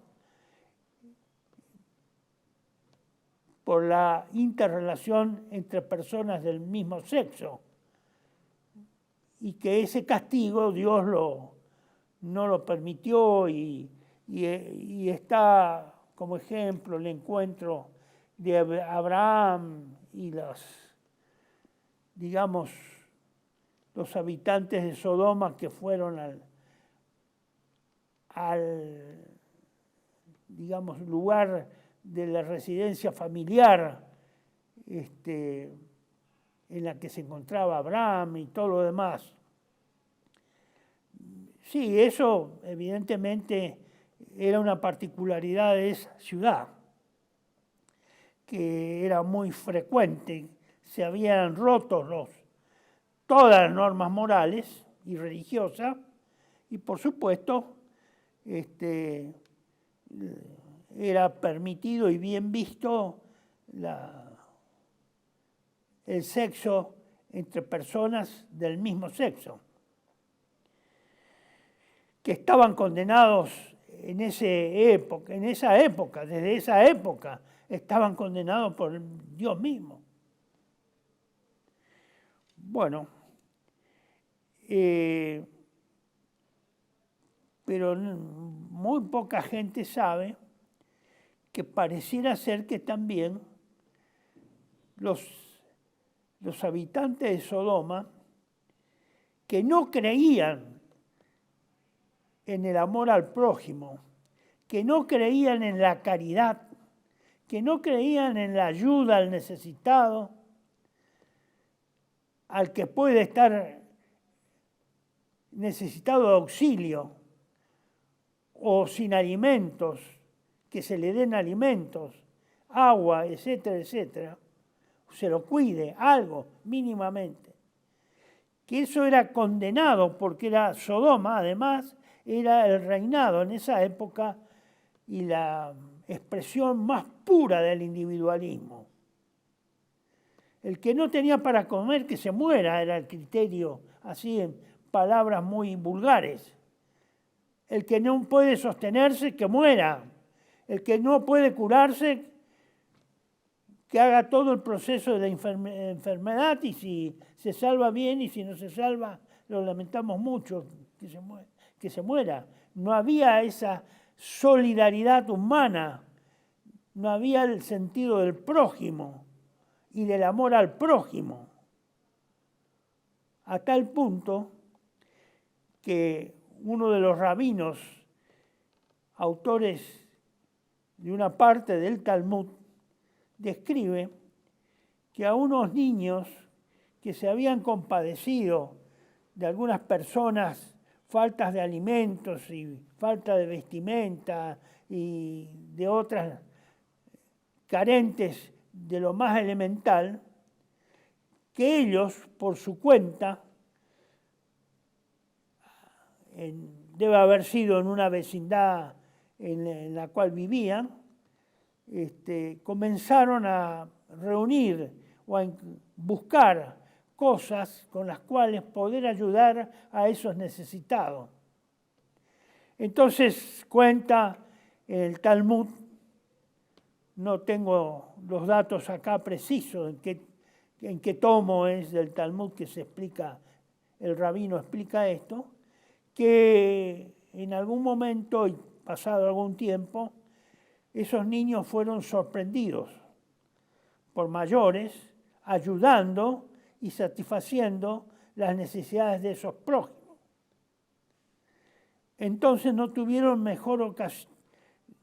por la interrelación entre personas del mismo sexo, y que ese castigo Dios no lo permitió, y está como ejemplo el encuentro de Abraham y los habitantes de Sodoma que fueron al lugar de la residencia familiar en la que se encontraba Abraham y todo lo demás. Sí, eso evidentemente era una particularidad de esa ciudad, que era muy frecuente, se habían roto todas las normas morales y religiosas, y por supuesto era permitido y bien visto el sexo entre personas del mismo sexo, que estaban condenados desde esa época, estaban condenados por Dios mismo. Bueno, pero muy poca gente sabe que pareciera ser que también los habitantes de Sodoma, que no creían en el amor al prójimo, que no creían en la caridad, que no creían en la ayuda al necesitado, al que puede estar necesitado de auxilio o sin alimentos, que se le den alimentos, agua, etcétera, etcétera, se lo cuide, algo, mínimamente. Que eso era condenado porque era Sodoma, además, era el reinado en esa época y la expresión más pura del individualismo. El que no tenía para comer, que se muera, era el criterio, así en palabras muy vulgares. El que no puede sostenerse, que muera. El que no puede curarse, que haga todo el proceso de la enfermedad, y si se salva bien y si no se salva, lo lamentamos mucho, que se muera. No había esa solidaridad humana, no había el sentido del prójimo y del amor al prójimo, a tal punto que uno de los rabinos, autores de una parte del Talmud, describe que a unos niños que se habían compadecido de algunas personas faltas de alimentos y falta de vestimenta y de otras carentes de lo más elemental, que ellos, por su cuenta, debe haber sido en una vecindad en la cual vivían, comenzaron a reunir o a buscar cosas con las cuales poder ayudar a esos necesitados. Entonces cuenta el Talmud, no tengo los datos acá precisos en qué tomo es del Talmud que se explica, el rabino explica esto, que en algún momento, y pasado algún tiempo, esos niños fueron sorprendidos por mayores, ayudando y satisfaciendo las necesidades de esos prójimos. Entonces no tuvieron mejor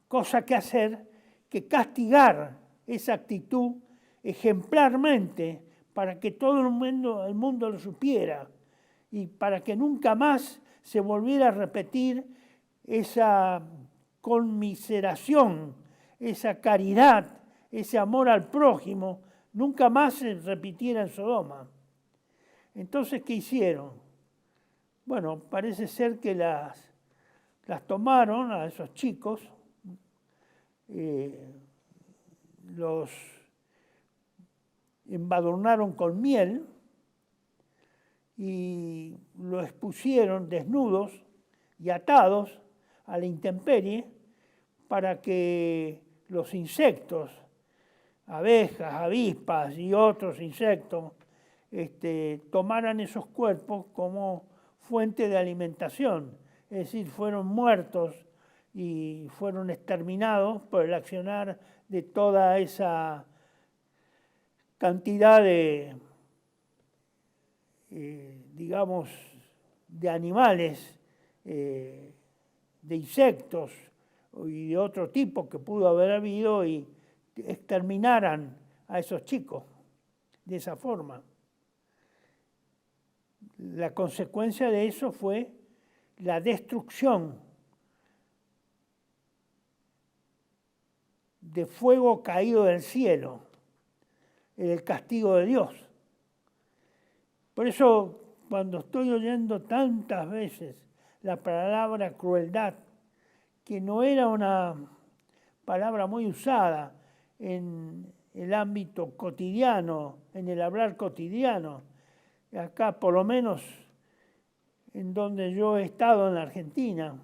cosa que hacer que castigar esa actitud ejemplarmente para que todo el mundo lo supiera y para que nunca más se volviera a repetir esa conmiseración, esa caridad, ese amor al prójimo, nunca más se repitiera en Sodoma. Entonces, ¿qué hicieron? Bueno, parece ser que las tomaron a esos chicos, los embadurnaron con miel y los expusieron desnudos y atados a la intemperie para que los insectos, abejas, avispas y otros insectos, tomaran esos cuerpos como fuente de alimentación. Es decir, fueron muertos y fueron exterminados por el accionar de toda esa cantidad de, digamos, de animales, de insectos y de otro tipo que pudo haber habido y exterminaran a esos chicos de esa forma. La consecuencia de eso fue la destrucción de fuego caído del cielo, el castigo de Dios. Por eso, cuando estoy oyendo tantas veces la palabra crueldad, que no era una palabra muy usada en el ámbito cotidiano, en el hablar cotidiano, acá por lo menos en donde yo he estado en la Argentina,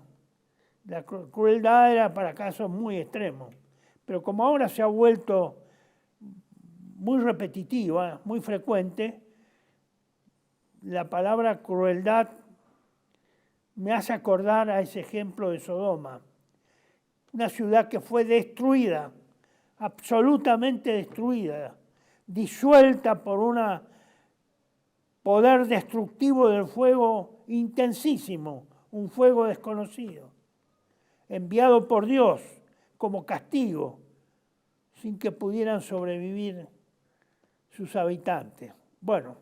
la crueldad era para casos muy extremos. Pero como ahora se ha vuelto muy repetitiva, muy frecuente, la palabra crueldad me hace acordar a ese ejemplo de Sodoma, una ciudad que fue destruida, absolutamente destruida, disuelta por un poder destructivo del fuego intensísimo, un fuego desconocido, enviado por Dios como castigo, sin que pudieran sobrevivir sus habitantes. Bueno,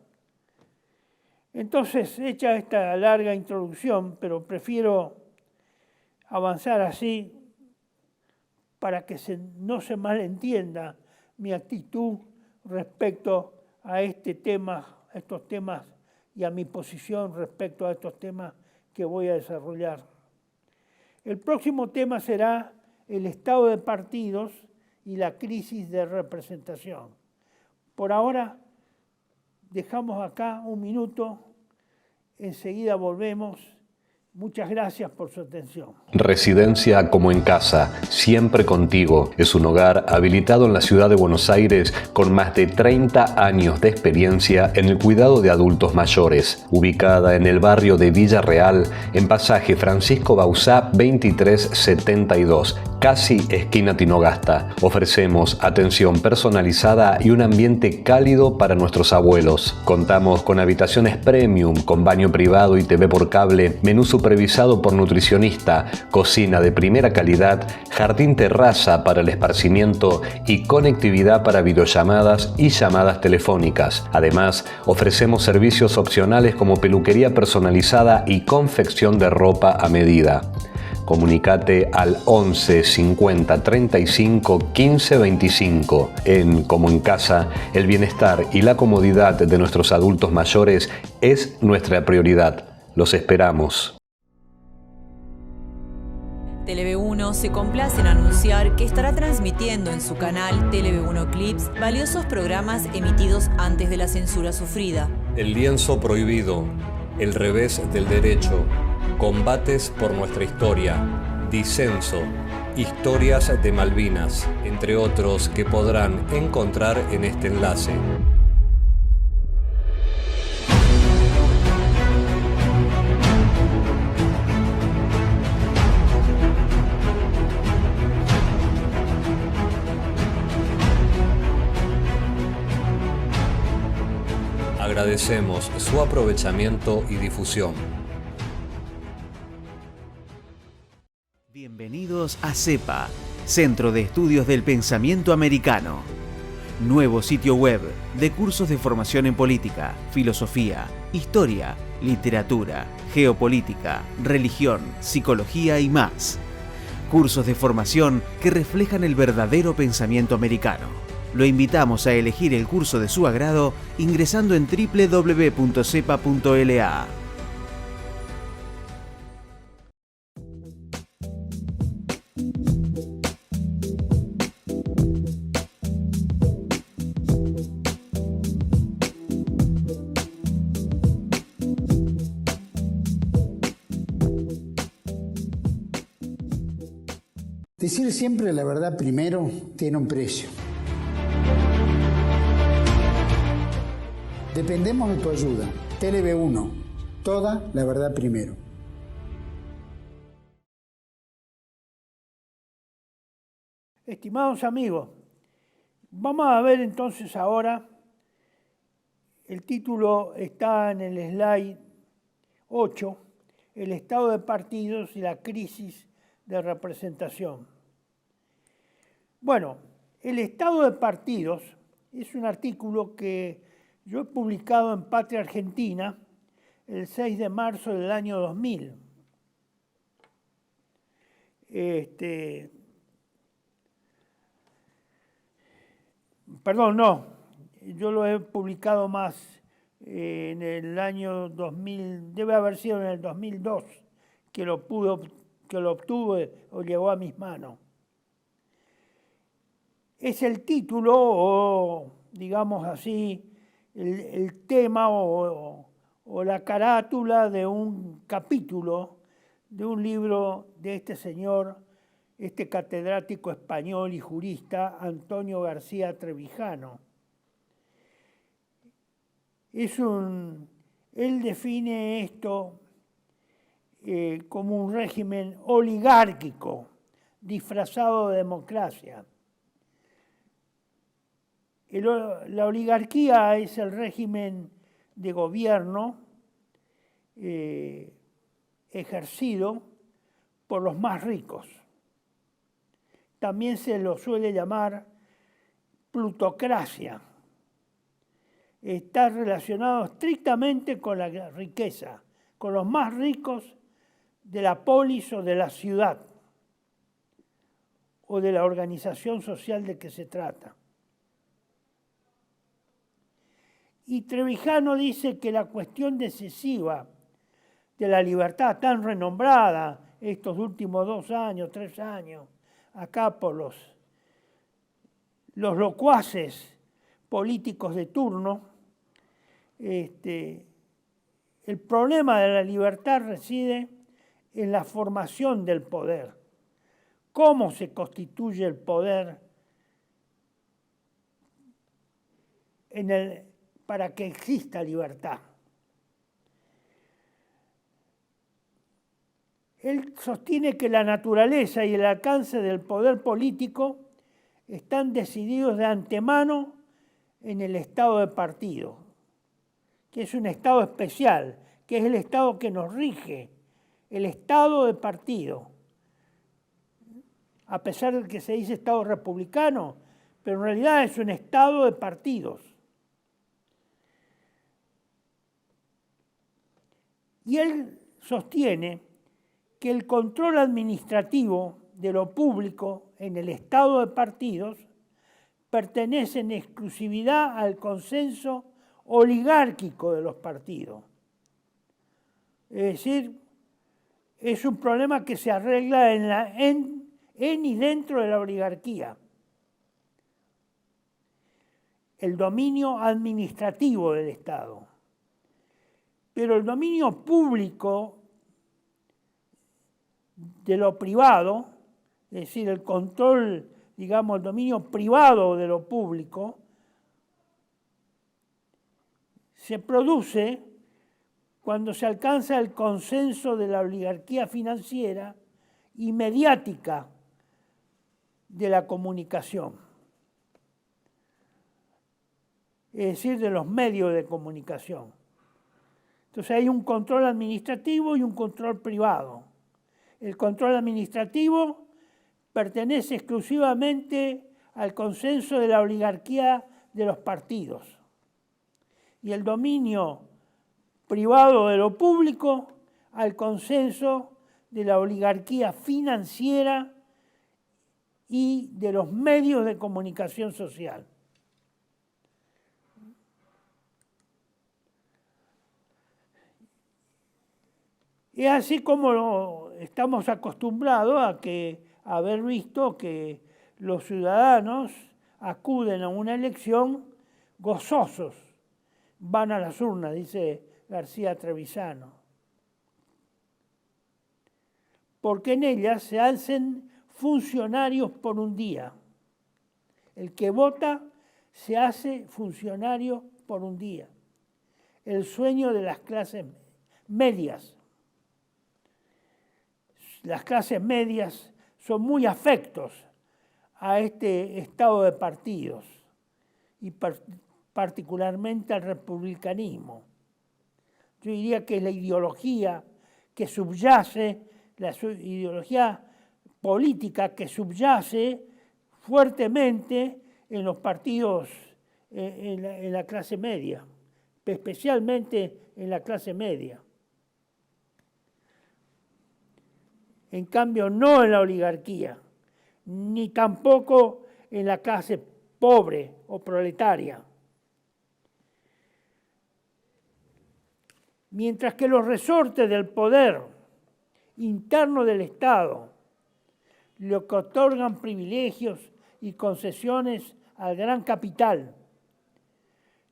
entonces, hecha esta larga introducción, pero prefiero avanzar así para que no se malentienda mi actitud respecto a estos temas y a mi posición respecto a estos temas que voy a desarrollar. El próximo tema será el estado de partidos y la crisis de representación. Por ahora, dejamos acá un minuto, enseguida volvemos. Muchas gracias por su atención. Residencia como en casa, siempre contigo. Es un hogar habilitado en la ciudad de Buenos Aires con más de 30 años de experiencia en el cuidado de adultos mayores. Ubicada en el barrio de Villa Real, en pasaje Francisco Bauzá 2372, casi esquina Tinogasta. Ofrecemos atención personalizada y un ambiente cálido para nuestros abuelos. Contamos con habitaciones premium, con baño privado y TV por cable, menú supervisado por nutricionista, cocina de primera calidad, jardín terraza para el esparcimiento y conectividad para videollamadas y llamadas telefónicas. Además, ofrecemos servicios opcionales como peluquería personalizada y confección de ropa a medida. Comunicate al 11 50 35 15 25. En Como en Casa, el bienestar y la comodidad de nuestros adultos mayores es nuestra prioridad. Los esperamos. TLV1 se complace en anunciar que estará transmitiendo en su canal TLV1 Clips valiosos programas emitidos antes de la censura sufrida. El lienzo prohibido, el revés del derecho, combates por nuestra historia, disenso, historias de Malvinas, entre otros que podrán encontrar en este enlace. Agradecemos su aprovechamiento y difusión. Bienvenidos a CEPA, Centro de Estudios del Pensamiento Americano. Nuevo sitio web de cursos de formación en política, filosofía, historia, literatura, geopolítica, religión, psicología y más. Cursos de formación que reflejan el verdadero pensamiento americano. Lo invitamos a elegir el curso de su agrado ingresando en www.cepa.la. Decir siempre la verdad primero tiene un precio. Dependemos de tu ayuda. TLV1, toda la verdad primero. Estimados amigos, vamos a ver entonces ahora, el título está en el slide 8, el estado de partidos y la crisis de representación. Bueno, el estado de partidos es un artículo que yo he publicado en Patria Argentina el 6 de marzo del año 2000. Perdón, no, yo lo he publicado más en el año 2000, debe haber sido en el 2002 que lo obtuve o llegó a mis manos. Es el título o, digamos así, el tema o la carátula de un capítulo de un libro de este señor, este catedrático español y jurista, Antonio García Trevijano. Él define esto como un régimen oligárquico, disfrazado de democracia. La oligarquía es el régimen de gobierno ejercido por los más ricos. También se lo suele llamar plutocracia. Está relacionado estrictamente con la riqueza, con los más ricos de la polis o de la ciudad o de la organización social de que se trata. Y Trevijano dice que la cuestión decisiva de la libertad tan renombrada estos últimos 2 años, 3 años, acá por los locuaces políticos de turno, el problema de la libertad reside en la formación del poder. ¿Cómo se constituye el poder para que exista libertad? Él sostiene que la naturaleza y el alcance del poder político están decididos de antemano en el estado de partido, que es un estado especial, que es el estado que nos rige, el estado de partido. A pesar de que se dice estado republicano, pero en realidad es un estado de partidos. Y él sostiene que el control administrativo de lo público en el estado de partidos pertenece en exclusividad al consenso oligárquico de los partidos. Es decir, es un problema que se arregla en y dentro de la oligarquía. El dominio administrativo del Estado. Pero el dominio público de lo privado, es decir, el control, digamos, el dominio privado de lo público, se produce cuando se alcanza el consenso de la oligarquía financiera y mediática de la comunicación, es decir, de los medios de comunicación. Entonces hay un control administrativo y un control privado. El control administrativo pertenece exclusivamente al consenso de la oligarquía de los partidos. Y el dominio privado de lo público al consenso de la oligarquía financiera y de los medios de comunicación social. Es así como estamos acostumbrados a haber visto que los ciudadanos acuden a una elección gozosos, van a las urnas, dice García Trevijano, porque en ellas se hacen funcionarios por un día. El que vota se hace funcionario por un día. El sueño de las clases medias. Las clases medias son muy afectos a este estado de partidos y particularmente al republicanismo. Yo diría que es la ideología que subyace, la ideología política que subyace fuertemente en los partidos, en la clase media, especialmente en la clase media. En cambio, no en la oligarquía, ni tampoco en la clase pobre o proletaria. Mientras que los resortes del poder interno del Estado, lo que otorgan privilegios y concesiones al gran capital,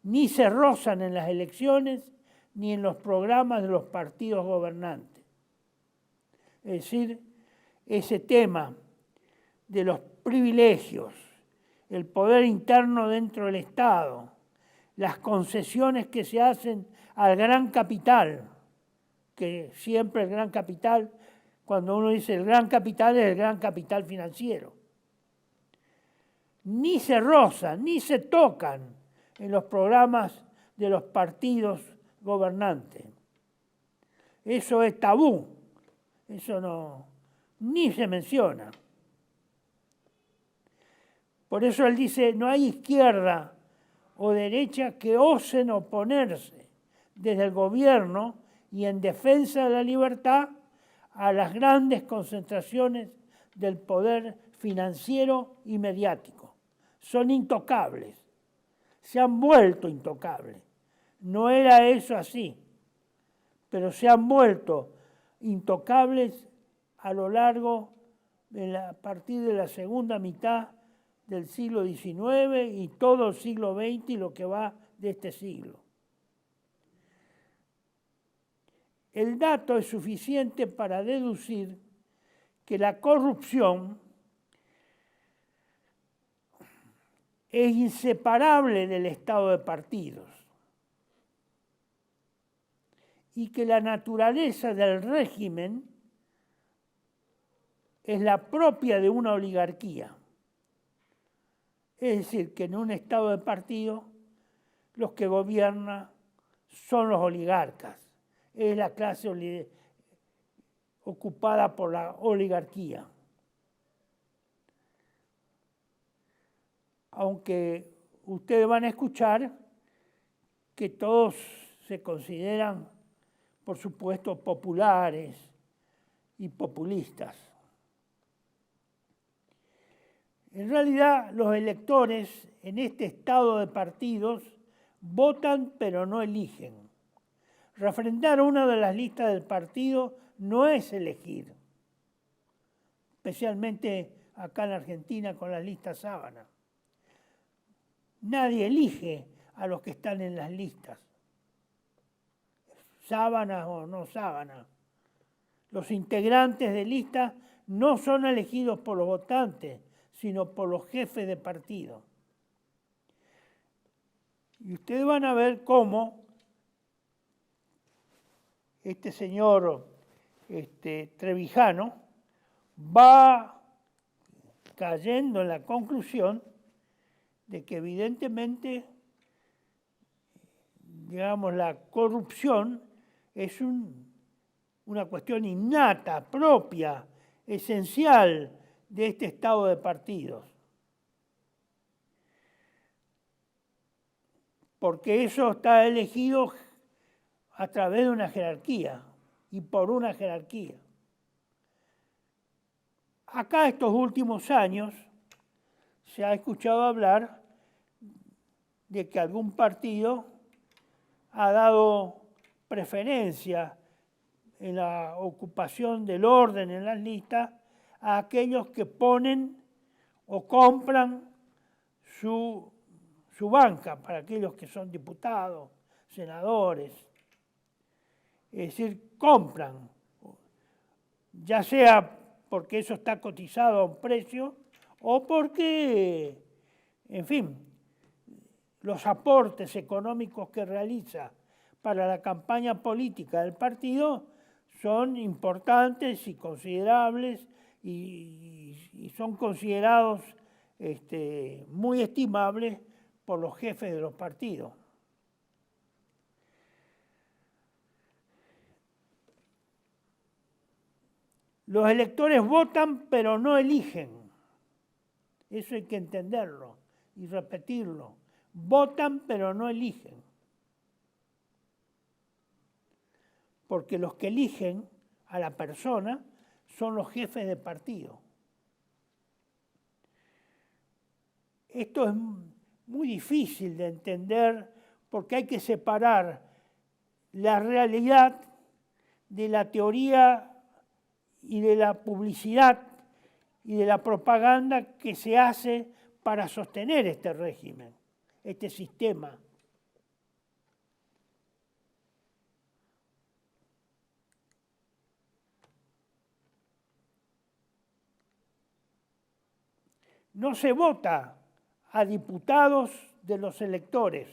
ni se rozan en las elecciones ni en los programas de los partidos gobernantes. Es decir, ese tema de los privilegios, el poder interno dentro del Estado, las concesiones que se hacen al gran capital, que siempre el gran capital, cuando uno dice el gran capital, es el gran capital financiero. Ni se rozan, ni se tocan en los programas de los partidos gobernantes. Eso es tabú, eso no, ni se menciona. Por eso él dice, no hay izquierda o derecha que osen oponerse desde el gobierno y en defensa de la libertad a las grandes concentraciones del poder financiero y mediático. Son intocables, se han vuelto intocables. No era eso así, pero se han vuelto intocables a lo largo a partir de la segunda mitad del siglo XIX y todo el siglo XX y lo que va de este siglo. El dato es suficiente para deducir que la corrupción es inseparable del estado de partidos y que la naturaleza del régimen es la propia de una oligarquía. Es decir, que en un estado de partido los que gobiernan son los oligarcas. Es la clase ocupada por la oligarquía. Aunque ustedes van a escuchar que todos se consideran, por supuesto, populares y populistas. En realidad, los electores en este estado de partidos votan pero no eligen. Refrendar una de las listas del partido no es elegir, especialmente acá en Argentina con las listas sábana. Nadie elige a los que están en las listas, sábanas o no sábanas. Los integrantes de listas no son elegidos por los votantes, sino por los jefes de partido. Y ustedes van a ver cómo este señor Trevijano va cayendo en la conclusión de que evidentemente, digamos, la corrupción es una cuestión innata, propia, esencial de este estado de partidos. Porque eso está elegido a través de una jerarquía y por una jerarquía. Acá estos últimos años se ha escuchado hablar de que algún partido ha dado preferencia en la ocupación del orden en las listas a aquellos que ponen o compran su banca para aquellos que son diputados, senadores. Es decir, compran, ya sea porque eso está cotizado a un precio o porque, en fin, los aportes económicos que realiza para la campaña política del partido son importantes y considerables y son considerados muy estimables por los jefes de los partidos. Los electores votan pero no eligen. Eso hay que entenderlo y repetirlo. Votan pero no eligen. Porque los que eligen a la persona son los jefes de partido. Esto es muy difícil de entender porque hay que separar la realidad de la teoría y de la publicidad y de la propaganda que se hace para sostener este régimen, este sistema. No se vota a diputados de los electores,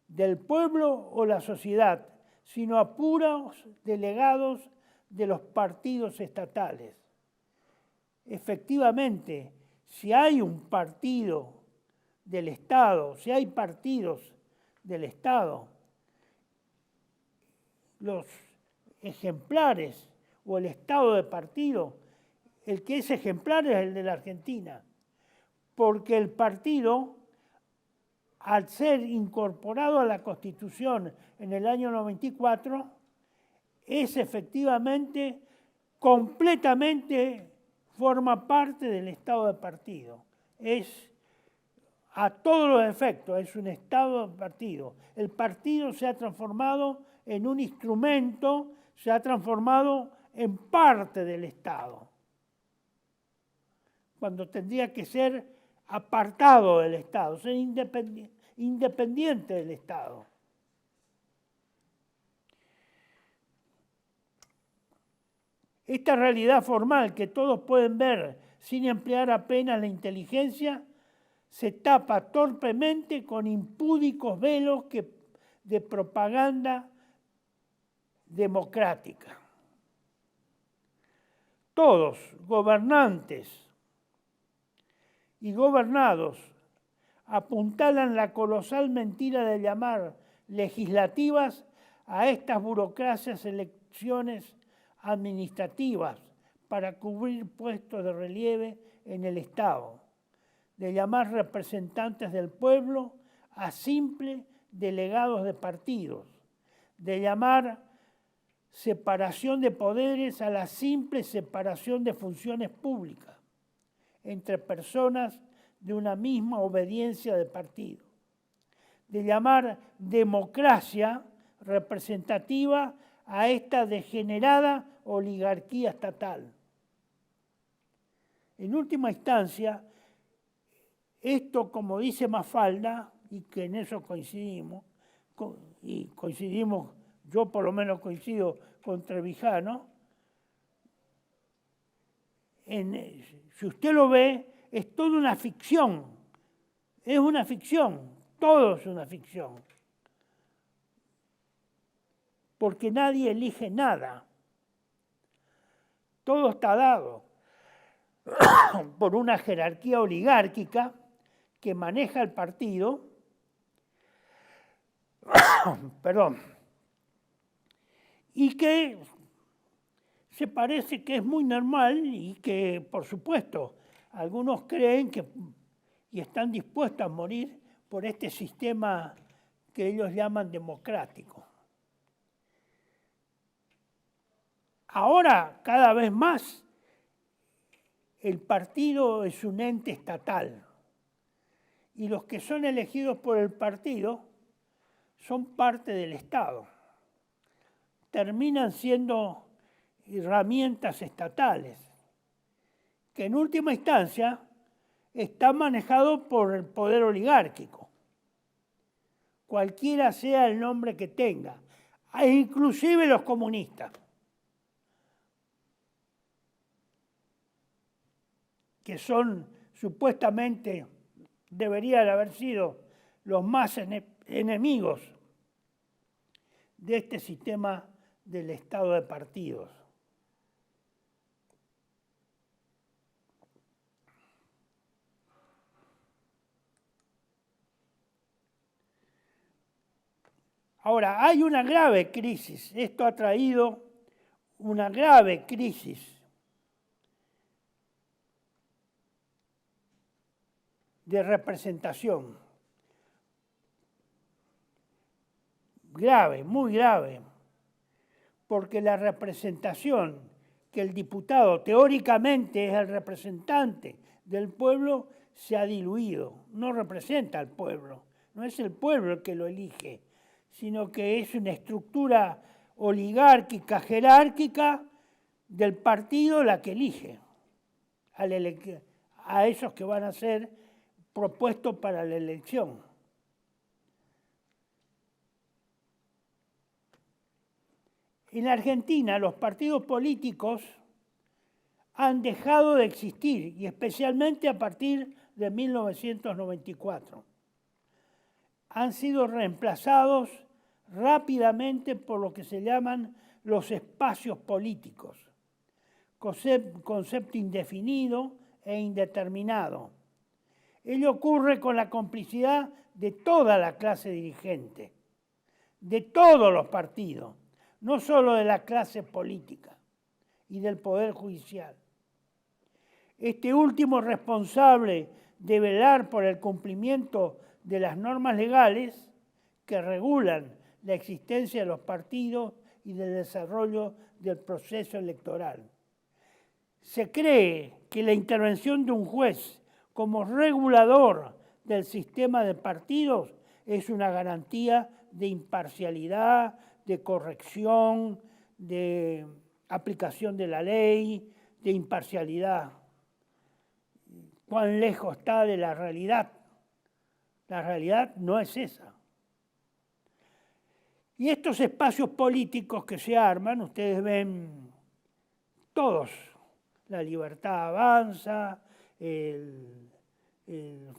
del pueblo o la sociedad, sino a puros delegados de los partidos estatales. Efectivamente, si hay un partido del Estado, si hay partidos del Estado, los ejemplares o el estado de partido, el que es ejemplar es el de la Argentina, porque el partido, al ser incorporado a la Constitución en el año 94, es efectivamente, completamente, forma parte del estado de partido. Es, a todos los efectos, es un estado de partido. El partido se ha transformado en un instrumento, se ha transformado en parte del Estado, cuando tendría que ser apartado del Estado, ser independiente del Estado. Esta realidad formal que todos pueden ver sin emplear apenas la inteligencia se tapa torpemente con impúdicos velos de propaganda democrática. Todos, gobernantes y gobernados, apuntalan la colosal mentira de llamar legislativas a estas burocracias elecciones administrativas para cubrir puestos de relieve en el Estado, de llamar representantes del pueblo a simples delegados de partidos, de llamar separación de poderes a la simple separación de funciones públicas entre personas de una misma obediencia de partido, de llamar democracia representativa a esta degenerada oligarquía estatal. En última instancia, esto, como dice Mafalda, y que en eso coincidimos, yo por lo menos coincido con Trevijano, si usted lo ve, es toda una ficción, es una ficción, todo es una ficción, porque nadie elige nada, todo está dado por una jerarquía oligárquica que maneja el partido, y que se parece que es muy normal y que, por supuesto, algunos creen que y están dispuestos a morir por este sistema que ellos llaman democrático. Ahora, cada vez más, el partido es un ente estatal y los que son elegidos por el partido son parte del Estado. Terminan siendo herramientas estatales, que en última instancia están manejados por el poder oligárquico, cualquiera sea el nombre que tenga, e inclusive los comunistas, que son supuestamente, deberían haber sido los más enemigos de este sistema del Estado de partidos. Ahora, hay una grave crisis. Esto ha traído una grave crisis de representación. Grave, muy grave. Porque la representación que el diputado teóricamente es el representante del pueblo se ha diluido, no representa al pueblo, no es el pueblo el que lo elige, sino que es una estructura oligárquica, jerárquica del partido la que elige a esos que van a ser propuestos para la elección. En Argentina los partidos políticos han dejado de existir, y especialmente a partir de 1994. Han sido reemplazados rápidamente por lo que se llaman los espacios políticos, concepto indefinido e indeterminado. Ello ocurre con la complicidad de toda la clase dirigente, de todos los partidos, no solo de la clase política y del Poder Judicial. Este último responsable de velar por el cumplimiento de las normas legales que regulan la existencia de los partidos y del desarrollo del proceso electoral. Se cree que la intervención de un juez como regulador del sistema de partidos es una garantía de imparcialidad, de corrección, de aplicación de la ley, de imparcialidad. ¿Cuán lejos está de la realidad? La realidad no es esa. Y estos espacios políticos que se arman, ustedes ven todos, La Libertad Avanza, el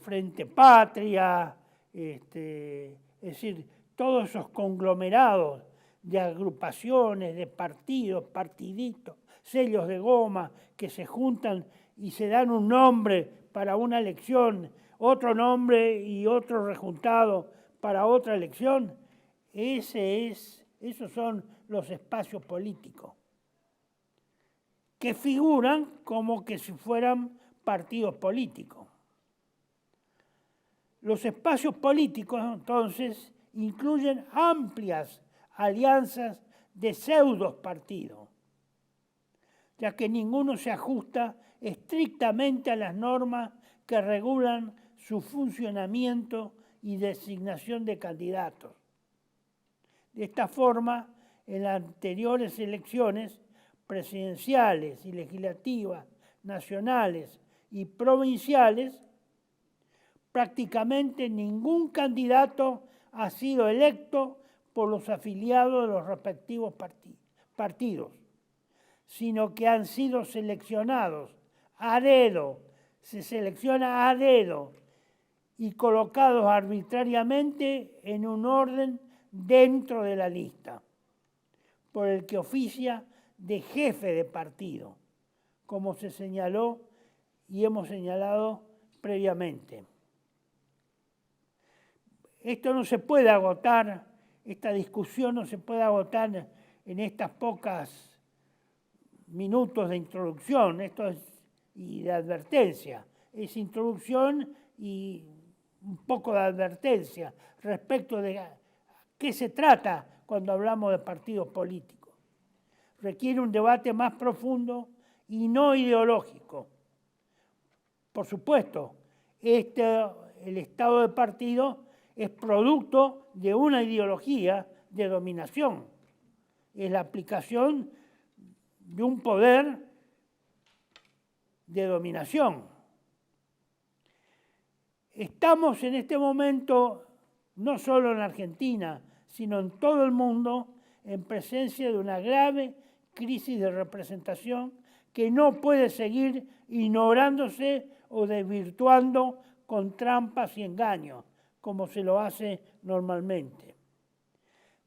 Frente Patria, es decir, todos esos conglomerados de agrupaciones, de partidos, partiditos, sellos de goma que se juntan y se dan un nombre para una elección, otro nombre y otro rejuntado para otra elección. Esos son los espacios políticos, que figuran como que si fueran partidos políticos. Los espacios políticos, entonces, incluyen amplias alianzas de pseudos partidos, ya que ninguno se ajusta estrictamente a las normas que regulan su funcionamiento y designación de candidatos. De esta forma, en las anteriores elecciones presidenciales y legislativas, nacionales y provinciales, prácticamente ningún candidato ha sido electo por los afiliados de los respectivos partidos, sino que han sido seleccionados a dedo, se selecciona a dedo y colocados arbitrariamente en un orden dentro de la lista, por el que oficia de jefe de partido, como se señaló y hemos señalado previamente. Esto no se puede agotar, esta discusión no se puede agotar en estas pocas minutos de introducción, y de advertencia. Es introducción y un poco de advertencia respecto de qué se trata cuando hablamos de partidos políticos. Requiere un debate más profundo y no ideológico. Por supuesto, el estado de partido es producto de una ideología de dominación. Es la aplicación de un poder de dominación. Estamos en este momento, no solo en Argentina, sino en todo el mundo, en presencia de una grave crisis de representación que no puede seguir ignorándose o desvirtuando con trampas y engaños, como se lo hace normalmente.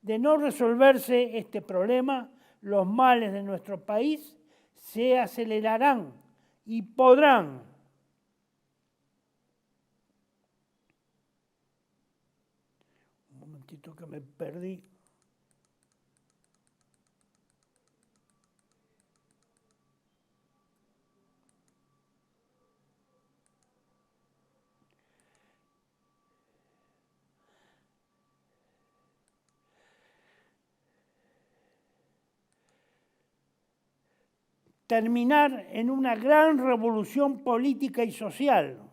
De no resolverse este problema, los males de nuestro país se acelerarán y podrán un momentito que me perdí. Terminar en una gran revolución política y social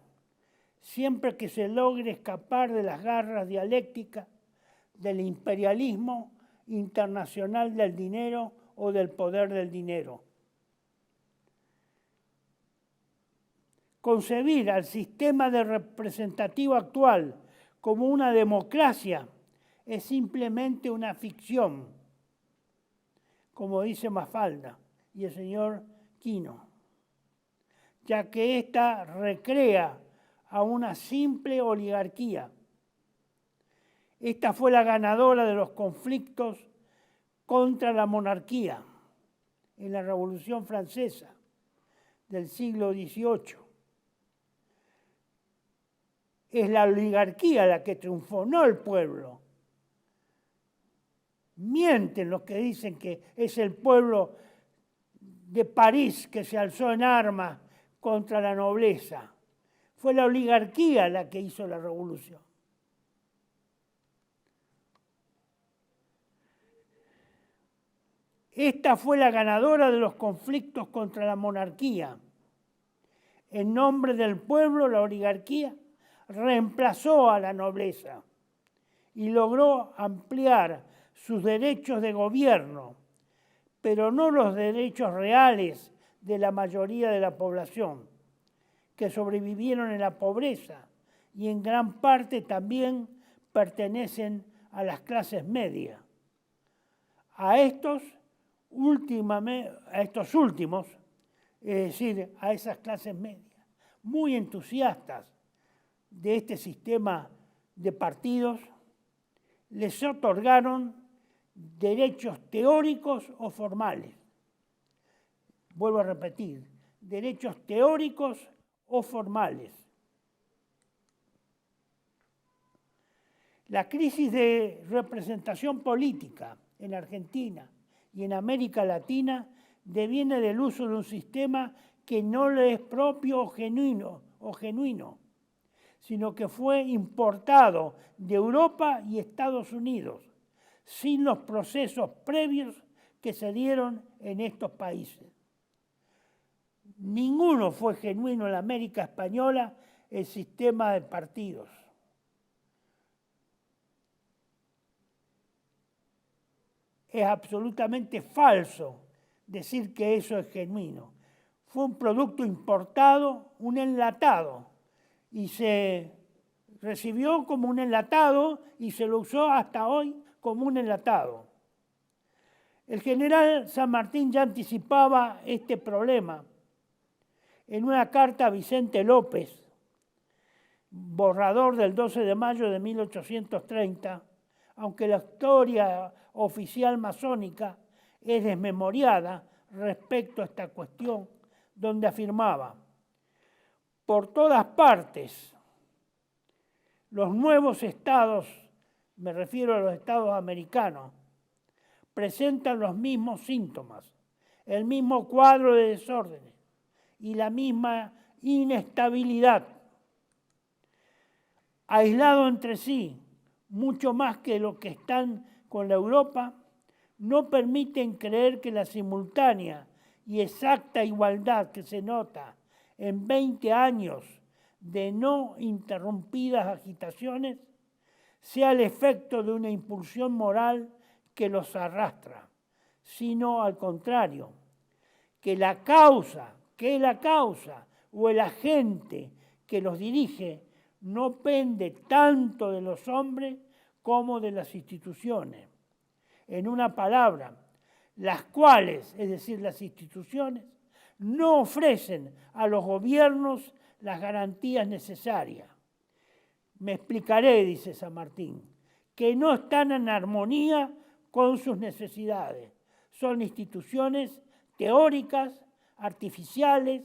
siempre que se logre escapar de las garras dialécticas del imperialismo internacional del dinero o del poder del dinero. Concebir al sistema de representativo actual como una democracia es simplemente una ficción, como dice Mafalda y el señor Quino, ya que ésta recrea a una simple oligarquía. Esta fue la ganadora de los conflictos contra la monarquía en la Revolución Francesa del siglo XVIII. Es la oligarquía la que triunfó, no el pueblo. Mienten los que dicen que es el pueblo de París que se alzó en armas contra la nobleza. Fue la oligarquía la que hizo la revolución. Esta fue la ganadora de los conflictos contra la monarquía. En nombre del pueblo, la oligarquía reemplazó a la nobleza y logró ampliar sus derechos de gobierno, pero no los derechos reales de la mayoría de la población, que sobrevivieron en la pobreza y en gran parte también pertenecen a las clases medias. A estos últimos, es decir, a esas clases medias, muy entusiastas de este sistema de partidos, les otorgaron derechos teóricos o formales. Vuelvo a repetir, derechos teóricos o formales. La crisis de representación política en Argentina y en América Latina deviene del uso de un sistema que no le es propio o genuino, sino que fue importado de Europa y Estados Unidos, sin los procesos previos que se dieron en estos países. Ninguno fue genuino en la América Española, el sistema de partidos. Es absolutamente falso decir que eso es genuino. Fue un producto importado, un enlatado, y se recibió como un enlatado y se lo usó hasta hoy como un enlatado. El general San Martín ya anticipaba este problema en una carta a Vicente López, borrador del 12 de mayo de 1830, aunque la historia oficial masónica es desmemoriada respecto a esta cuestión, donde afirmaba: por todas partes, los nuevos estados, me refiero a los estados americanos, presentan los mismos síntomas, el mismo cuadro de desórdenes y la misma inestabilidad. Aislados entre sí, mucho más que lo que están con la Europa, no permiten creer que la simultánea y exacta igualdad que se nota en 20 años de no interrumpidas agitaciones sea el efecto de una impulsión moral que los arrastra, sino al contrario, que la causa o el agente que los dirige no pende tanto de los hombres como de las instituciones. En una palabra, las cuales, es decir, las instituciones, no ofrecen a los gobiernos las garantías necesarias. Me explicaré, dice San Martín, que no están en armonía con sus necesidades. Son instituciones teóricas, artificiales,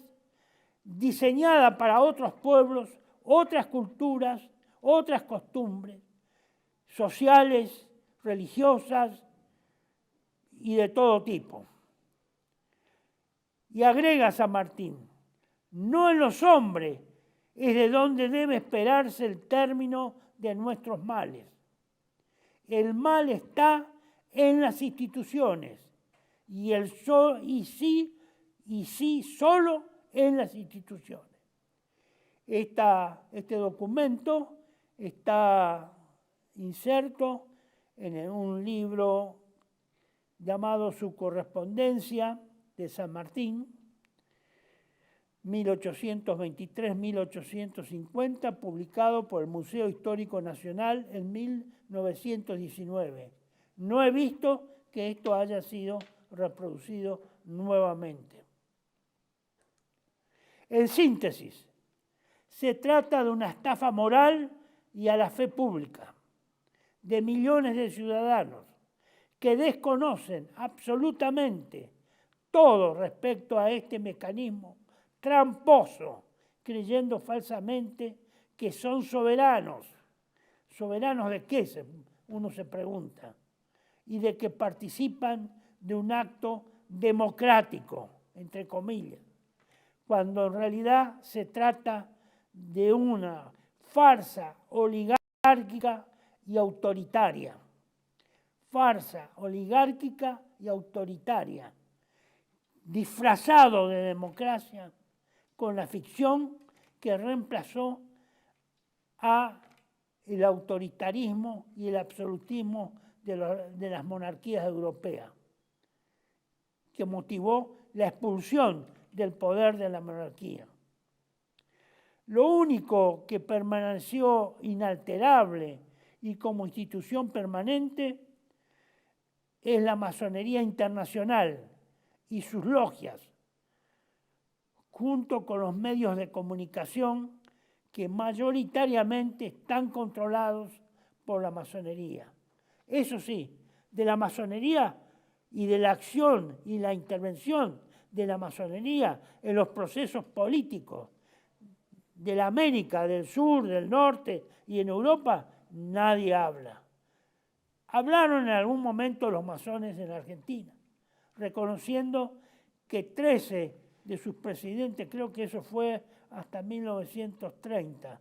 diseñadas para otros pueblos, otras culturas, otras costumbres, sociales, religiosas y de todo tipo. Y agrega San Martín: no en los hombres es de donde debe esperarse el término de nuestros males. El mal está en las instituciones y sí solo en las instituciones. Este documento está inserto en un libro llamado Su correspondencia de San Martín, 1823-1850, publicado por el Museo Histórico Nacional en 1919. No he visto que esto haya sido reproducido nuevamente. En síntesis, se trata de una estafa moral y a la fe pública de millones de ciudadanos que desconocen absolutamente todo respecto a este mecanismo tramposo, creyendo falsamente que son soberanos. ¿Soberanos de qué? Uno se pregunta. Y de que participan de un acto democrático, entre comillas, cuando en realidad se trata de una farsa oligárquica y autoritaria. Farsa oligárquica y autoritaria, disfrazado de democracia con la ficción que reemplazó a el autoritarismo y el absolutismo de las monarquías europeas, que motivó la expulsión del poder de la monarquía. Lo único que permaneció inalterable y como institución permanente es la masonería internacional y sus logias, junto con los medios de comunicación que mayoritariamente están controlados por la masonería. Eso sí, de la masonería y de la acción y la intervención de la masonería en los procesos políticos de la América, del Sur, del Norte y en Europa, nadie habla. Hablaron en algún momento los masones en Argentina, reconociendo que 13 de sus presidentes, creo que eso fue hasta 1930,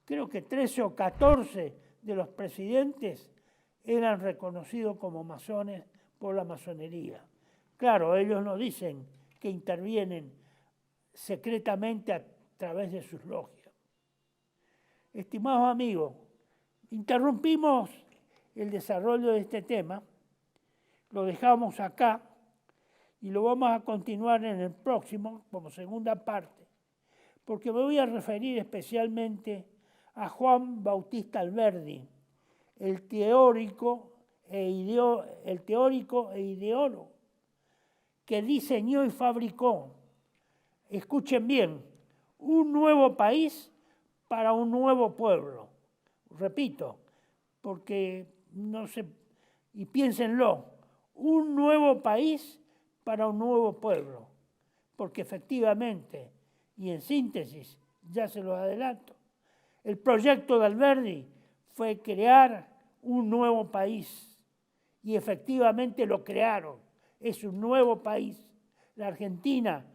creo que 13 o 14 de los presidentes eran reconocidos como masones por la masonería. Claro, ellos no dicen que intervienen secretamente a través de sus logias. Estimados amigos, interrumpimos el desarrollo de este tema, lo dejamos acá y lo vamos a continuar en el próximo como segunda parte, porque me voy a referir especialmente a Juan Bautista Alberdi, el teórico e ideólogo que diseñó y fabricó, escuchen bien, un nuevo país para un nuevo pueblo. Repito, porque no sé, y piénsenlo, un nuevo país para un nuevo pueblo, porque efectivamente, y en síntesis, ya se los adelanto, el proyecto de Alberdi fue crear un nuevo país, y efectivamente lo crearon. Es un nuevo país. La Argentina,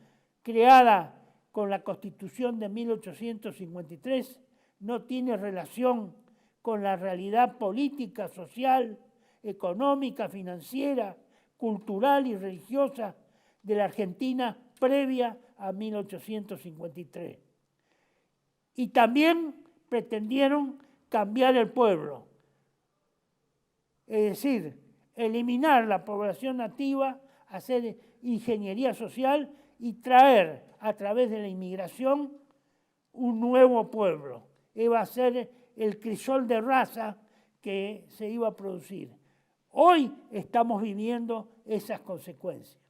creada con la Constitución de 1853, no tiene relación con la realidad política, social, económica, financiera, cultural y religiosa de la Argentina previa a 1853. Y también pretendieron cambiar el pueblo, es decir, eliminar la población nativa, hacer ingeniería social y traer a través de la inmigración un nuevo pueblo. Iba a ser el crisol de raza que se iba a producir. Hoy estamos viviendo esas consecuencias.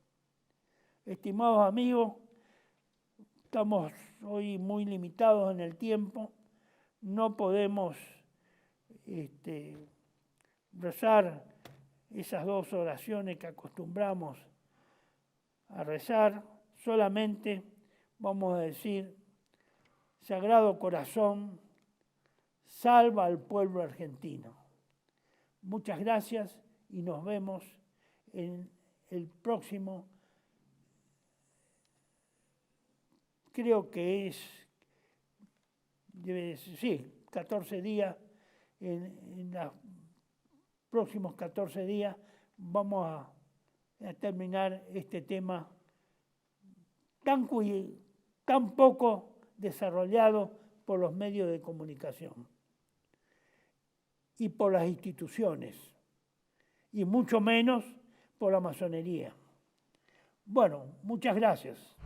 Estimados amigos, estamos hoy muy limitados en el tiempo, no podemos rezar esas dos oraciones que acostumbramos a rezar, solamente vamos a decir: Sagrado Corazón, salva al pueblo argentino. Muchas gracias y nos vemos en el próximo, creo que es, 14 días, en los próximos 14 días vamos a terminar este tema tan poco desarrollado por los medios de comunicación y por las instituciones, y mucho menos por la masonería. Bueno, muchas gracias.